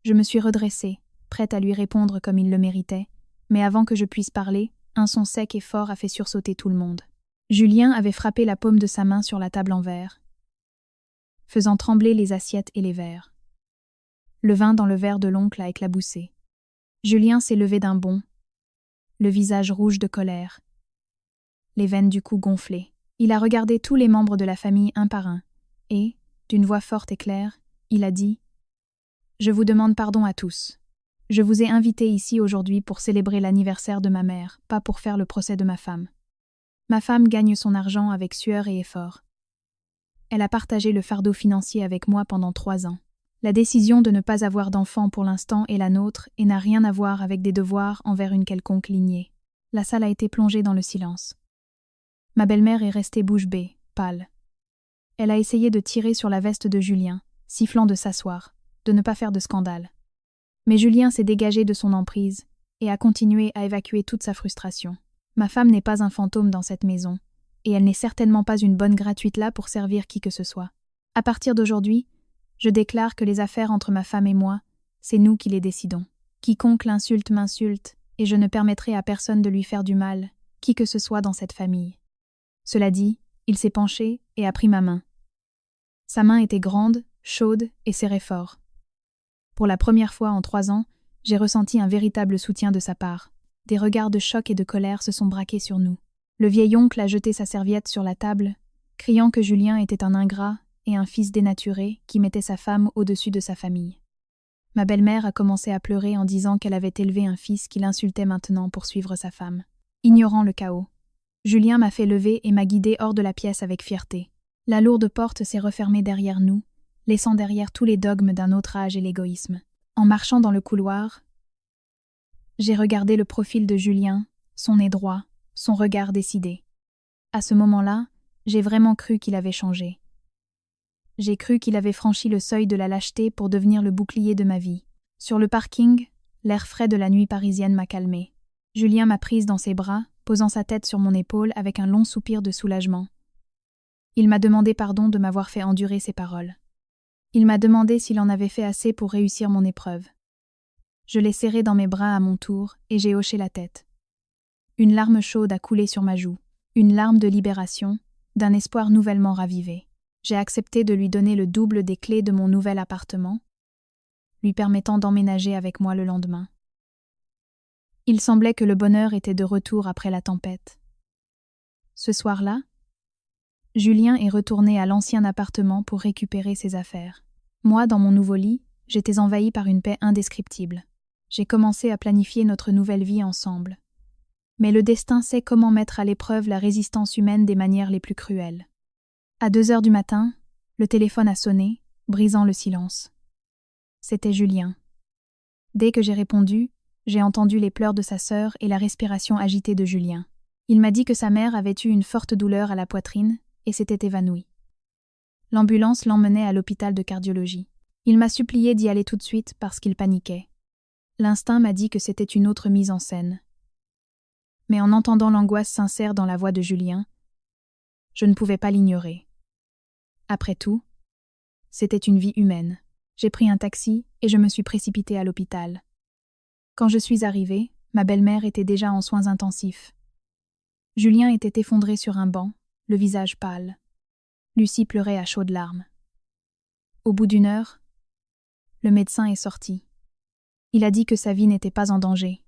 Je me suis redressée, prête à lui répondre comme il le méritait, mais avant que je puisse parler, un son sec et fort a fait sursauter tout le monde. Julien avait frappé la paume de sa main sur la table en verre, faisant trembler les assiettes et les verres. Le vin dans le verre de l'oncle a éclaboussé. Julien s'est levé d'un bond, le visage rouge de colère, les veines du cou gonflées. Il a regardé tous les membres de la famille un par un, et, d'une voix forte et claire, il a dit « Je vous demande pardon à tous. Je vous ai invité ici aujourd'hui pour célébrer l'anniversaire de ma mère, pas pour faire le procès de ma femme. Ma femme gagne son argent avec sueur et effort. Elle a partagé le fardeau financier avec moi pendant 3 ans. La décision de ne pas avoir d'enfant pour l'instant est la nôtre et n'a rien à voir avec des devoirs envers une quelconque lignée. » La salle a été plongée dans le silence. Ma belle-mère est restée bouche bée, pâle. Elle a essayé de tirer sur la veste de Julien, sifflant de s'asseoir, de ne pas faire de scandale. Mais Julien s'est dégagé de son emprise et a continué à évacuer toute sa frustration. Ma femme n'est pas un fantôme dans cette maison, et elle n'est certainement pas une bonne gratuite là pour servir qui que ce soit. À partir d'aujourd'hui, je déclare que les affaires entre ma femme et moi, c'est nous qui les décidons. Quiconque l'insulte m'insulte, et je ne permettrai à personne de lui faire du mal, qui que ce soit dans cette famille. Cela dit, il s'est penché et a pris ma main. Sa main était grande, chaude et serrait fort. Pour la première fois en 3 ans, j'ai ressenti un véritable soutien de sa part. Des regards de choc et de colère se sont braqués sur nous. Le vieil oncle a jeté sa serviette sur la table, criant que Julien était un ingrat et un fils dénaturé qui mettait sa femme au-dessus de sa famille. Ma belle-mère a commencé à pleurer en disant qu'elle avait élevé un fils qui l'insultait maintenant pour suivre sa femme. Ignorant le chaos, Julien m'a fait lever et m'a guidé hors de la pièce avec fierté. La lourde porte s'est refermée derrière nous, laissant derrière tous les dogmes d'un autre âge et l'égoïsme. En marchant dans le couloir, j'ai regardé le profil de Julien, son nez droit, son regard décidé. À ce moment-là, j'ai vraiment cru qu'il avait changé. J'ai cru qu'il avait franchi le seuil de la lâcheté pour devenir le bouclier de ma vie. Sur le parking, l'air frais de la nuit parisienne m'a calmée. Julien m'a prise dans ses bras, posant sa tête sur mon épaule avec un long soupir de soulagement. Il m'a demandé pardon de m'avoir fait endurer ses paroles. Il m'a demandé s'il en avait fait assez pour réussir mon épreuve. Je l'ai serré dans mes bras à mon tour et j'ai hoché la tête. Une larme chaude a coulé sur ma joue, une larme de libération, d'un espoir nouvellement ravivé. J'ai accepté de lui donner le double des clés de mon nouvel appartement, lui permettant d'emménager avec moi le lendemain. Il semblait que le bonheur était de retour après la tempête. Ce soir-là, Julien est retourné à l'ancien appartement pour récupérer ses affaires. Moi, dans mon nouveau lit, j'étais envahie par une paix indescriptible. J'ai commencé à planifier notre nouvelle vie ensemble. Mais le destin sait comment mettre à l'épreuve la résistance humaine des manières les plus cruelles. À 2 heures du matin, le téléphone a sonné, brisant le silence. C'était Julien. Dès que j'ai répondu, j'ai entendu les pleurs de sa sœur et la respiration agitée de Julien. Il m'a dit que sa mère avait eu une forte douleur à la poitrine et s'était évanouie. L'ambulance l'emmenait à l'hôpital de cardiologie. Il m'a supplié d'y aller tout de suite parce qu'il paniquait. L'instinct m'a dit que c'était une autre mise en scène. Mais en entendant l'angoisse sincère dans la voix de Julien, je ne pouvais pas l'ignorer. Après tout, c'était une vie humaine. J'ai pris un taxi et je me suis précipitée à l'hôpital. Quand je suis arrivée, ma belle-mère était déjà en soins intensifs. Julien était effondré sur un banc, le visage pâle. Lucie pleurait à chaudes larmes. Au bout d'1 heure, le médecin est sorti. Il a dit que sa vie n'était pas en danger.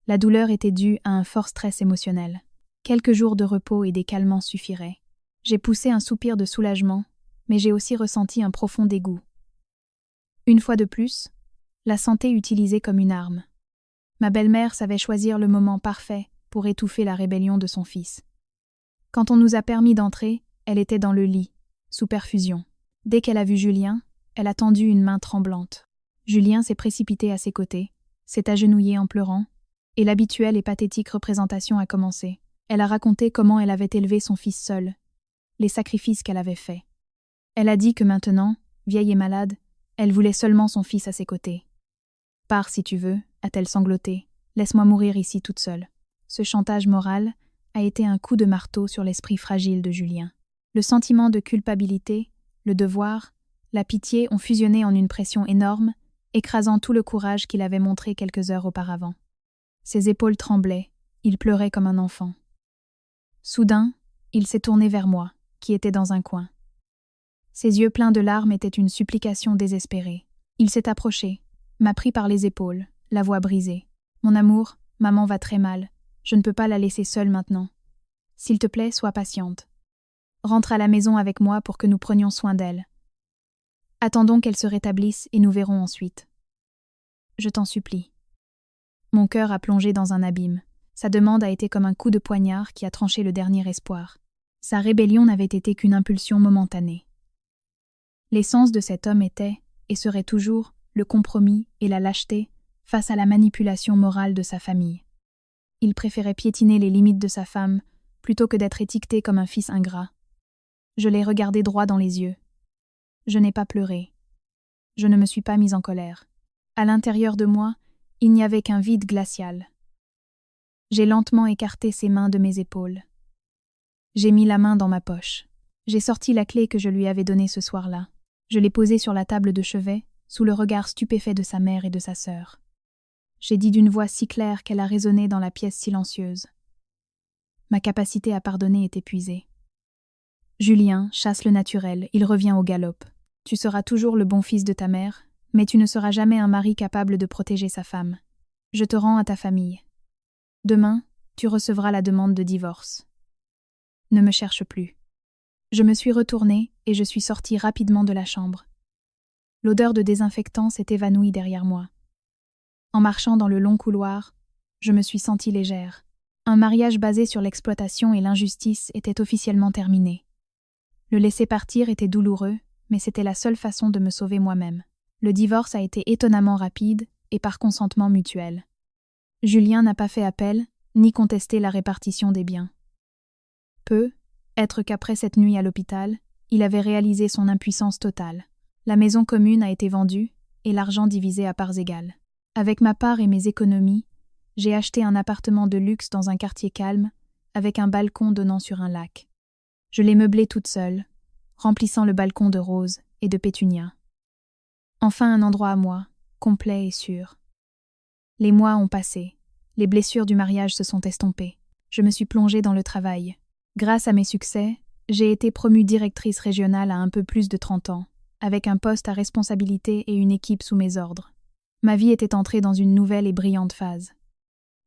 La douleur était due à un fort stress émotionnel. Quelques jours de repos et des calmants suffiraient. J'ai poussé un soupir de soulagement, mais j'ai aussi ressenti un profond dégoût. Une fois de plus, la santé utilisée comme une arme. Ma belle-mère savait choisir le moment parfait pour étouffer la rébellion de son fils. Quand on nous a permis d'entrer, elle était dans le lit, sous perfusion. Dès qu'elle a vu Julien, elle a tendu une main tremblante. Julien s'est précipité à ses côtés, s'est agenouillé en pleurant, et l'habituelle et pathétique représentation a commencé. Elle a raconté comment elle avait élevé son fils seule, les sacrifices qu'elle avait faits. Elle a dit que maintenant, vieille et malade, elle voulait seulement son fils à ses côtés. « Pars si tu veux », a-t-elle sangloté, « laisse-moi mourir ici toute seule ». Ce chantage moral a été un coup de marteau sur l'esprit fragile de Julien. Le sentiment de culpabilité, le devoir, la pitié ont fusionné en une pression énorme, écrasant tout le courage qu'il avait montré quelques heures auparavant. Ses épaules tremblaient, il pleurait comme un enfant. Soudain, il s'est tourné vers moi, qui était dans un coin. Ses yeux pleins de larmes étaient une supplication désespérée. Il s'est approché, m'a pris par les épaules, la voix brisée. « Mon amour, maman va très mal. Je ne peux pas la laisser seule maintenant. S'il te plaît, sois patiente. Rentre à la maison avec moi pour que nous prenions soin d'elle. Attendons qu'elle se rétablisse et nous verrons ensuite. Je t'en supplie. Mon cœur a plongé dans un abîme. Sa demande a été comme un coup de poignard qui a tranché le dernier espoir. Sa rébellion n'avait été qu'une impulsion momentanée. L'essence de cet homme était, et serait toujours, le compromis et la lâcheté face à la manipulation morale de sa famille. Il préférait piétiner les limites de sa femme plutôt que d'être étiqueté comme un fils ingrat. Je l'ai regardé droit dans les yeux. Je n'ai pas pleuré. Je ne me suis pas mise en colère. À l'intérieur de moi, il n'y avait qu'un vide glacial. J'ai lentement écarté ses mains de mes épaules. J'ai mis la main dans ma poche. J'ai sorti la clé que je lui avais donnée ce soir-là. Je l'ai posée sur la table de chevet, sous le regard stupéfait de sa mère et de sa sœur. J'ai dit d'une voix si claire qu'elle a résonné dans la pièce silencieuse. Ma capacité à pardonner est épuisée. Julien chasse le naturel, il revient au galop. Tu seras toujours le bon fils de ta mère, mais tu ne seras jamais un mari capable de protéger sa femme. Je te rends à ta famille. Demain, tu recevras la demande de divorce. Ne me cherche plus. Je me suis retournée et je suis sortie rapidement de la chambre. L'odeur de désinfectant s'est évanouie derrière moi. En marchant dans le long couloir, je me suis sentie légère. Un mariage basé sur l'exploitation et l'injustice était officiellement terminé. Le laisser partir était douloureux, mais c'était la seule façon de me sauver moi-même. Le divorce a été étonnamment rapide et par consentement mutuel. Julien n'a pas fait appel, ni contesté la répartition des biens. Être qu'après cette nuit à l'hôpital, il avait réalisé son impuissance totale. La maison commune a été vendue et l'argent divisé à parts égales. Avec ma part et mes économies, j'ai acheté un appartement de luxe dans un quartier calme, avec un balcon donnant sur un lac. Je l'ai meublé toute seule, remplissant le balcon de roses et de pétunias. Enfin un endroit à moi, complet et sûr. Les mois ont passé, les blessures du mariage se sont estompées. Je me suis plongée dans le travail. Grâce à mes succès, j'ai été promue directrice régionale à un peu plus de 30 ans, avec un poste à responsabilité et une équipe sous mes ordres. Ma vie était entrée dans une nouvelle et brillante phase.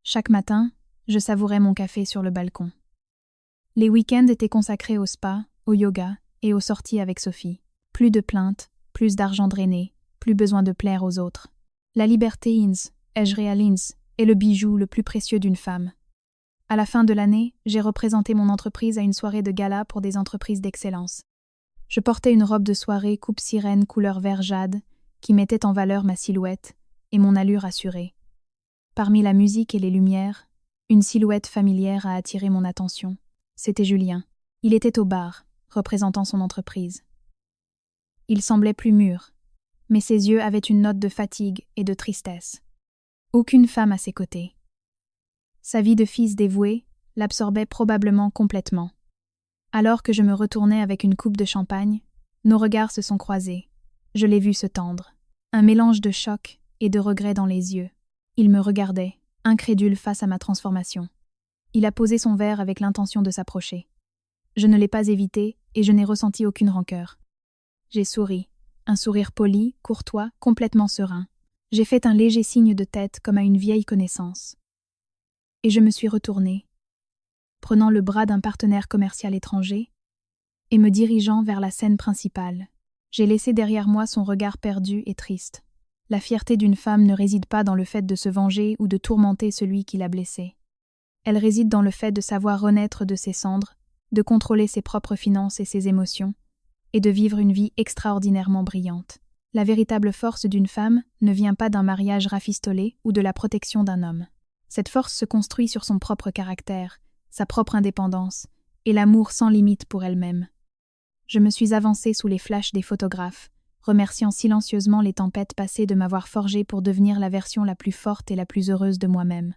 Chaque matin, je savourais mon café sur le balcon. Les week-ends étaient consacrés au spa, au yoga et aux sorties avec Sophie. Plus de plaintes, plus d'argent drainé, plus besoin de plaire aux autres. La liberté ins, ai-je réalise, est le bijou le plus précieux d'une femme. À la fin de l'année, j'ai représenté mon entreprise à une soirée de gala pour des entreprises d'excellence. Je portais une robe de soirée coupe sirène couleur vert jade qui mettait en valeur ma silhouette et mon allure assurée. Parmi la musique et les lumières, une silhouette familière a attiré mon attention. C'était Julien. Il était au bar, représentant son entreprise. Il semblait plus mûr, mais ses yeux avaient une note de fatigue et de tristesse. Aucune femme à ses côtés. Sa vie de fils dévoué l'absorbait probablement complètement. Alors que je me retournais avec une coupe de champagne, nos regards se sont croisés. Je l'ai vu se tendre. Un mélange de choc et de regret dans les yeux. Il me regardait, incrédule face à ma transformation. Il a posé son verre avec l'intention de s'approcher. Je ne l'ai pas évité et je n'ai ressenti aucune rancœur. J'ai souri, un sourire poli, courtois, complètement serein. J'ai fait un léger signe de tête comme à une vieille connaissance. Et je me suis retournée, prenant le bras d'un partenaire commercial étranger et me dirigeant vers la scène principale. J'ai laissé derrière moi son regard perdu et triste. La fierté d'une femme ne réside pas dans le fait de se venger ou de tourmenter celui qui l'a blessée. Elle réside dans le fait de savoir renaître de ses cendres, de contrôler ses propres finances et ses émotions, et de vivre une vie extraordinairement brillante. La véritable force d'une femme ne vient pas d'un mariage rafistolé ou de la protection d'un homme. Cette force se construit sur son propre caractère, sa propre indépendance et l'amour sans limite pour elle-même. Je me suis avancée sous les flashs des photographes, remerciant silencieusement les tempêtes passées de m'avoir forgée pour devenir la version la plus forte et la plus heureuse de moi-même.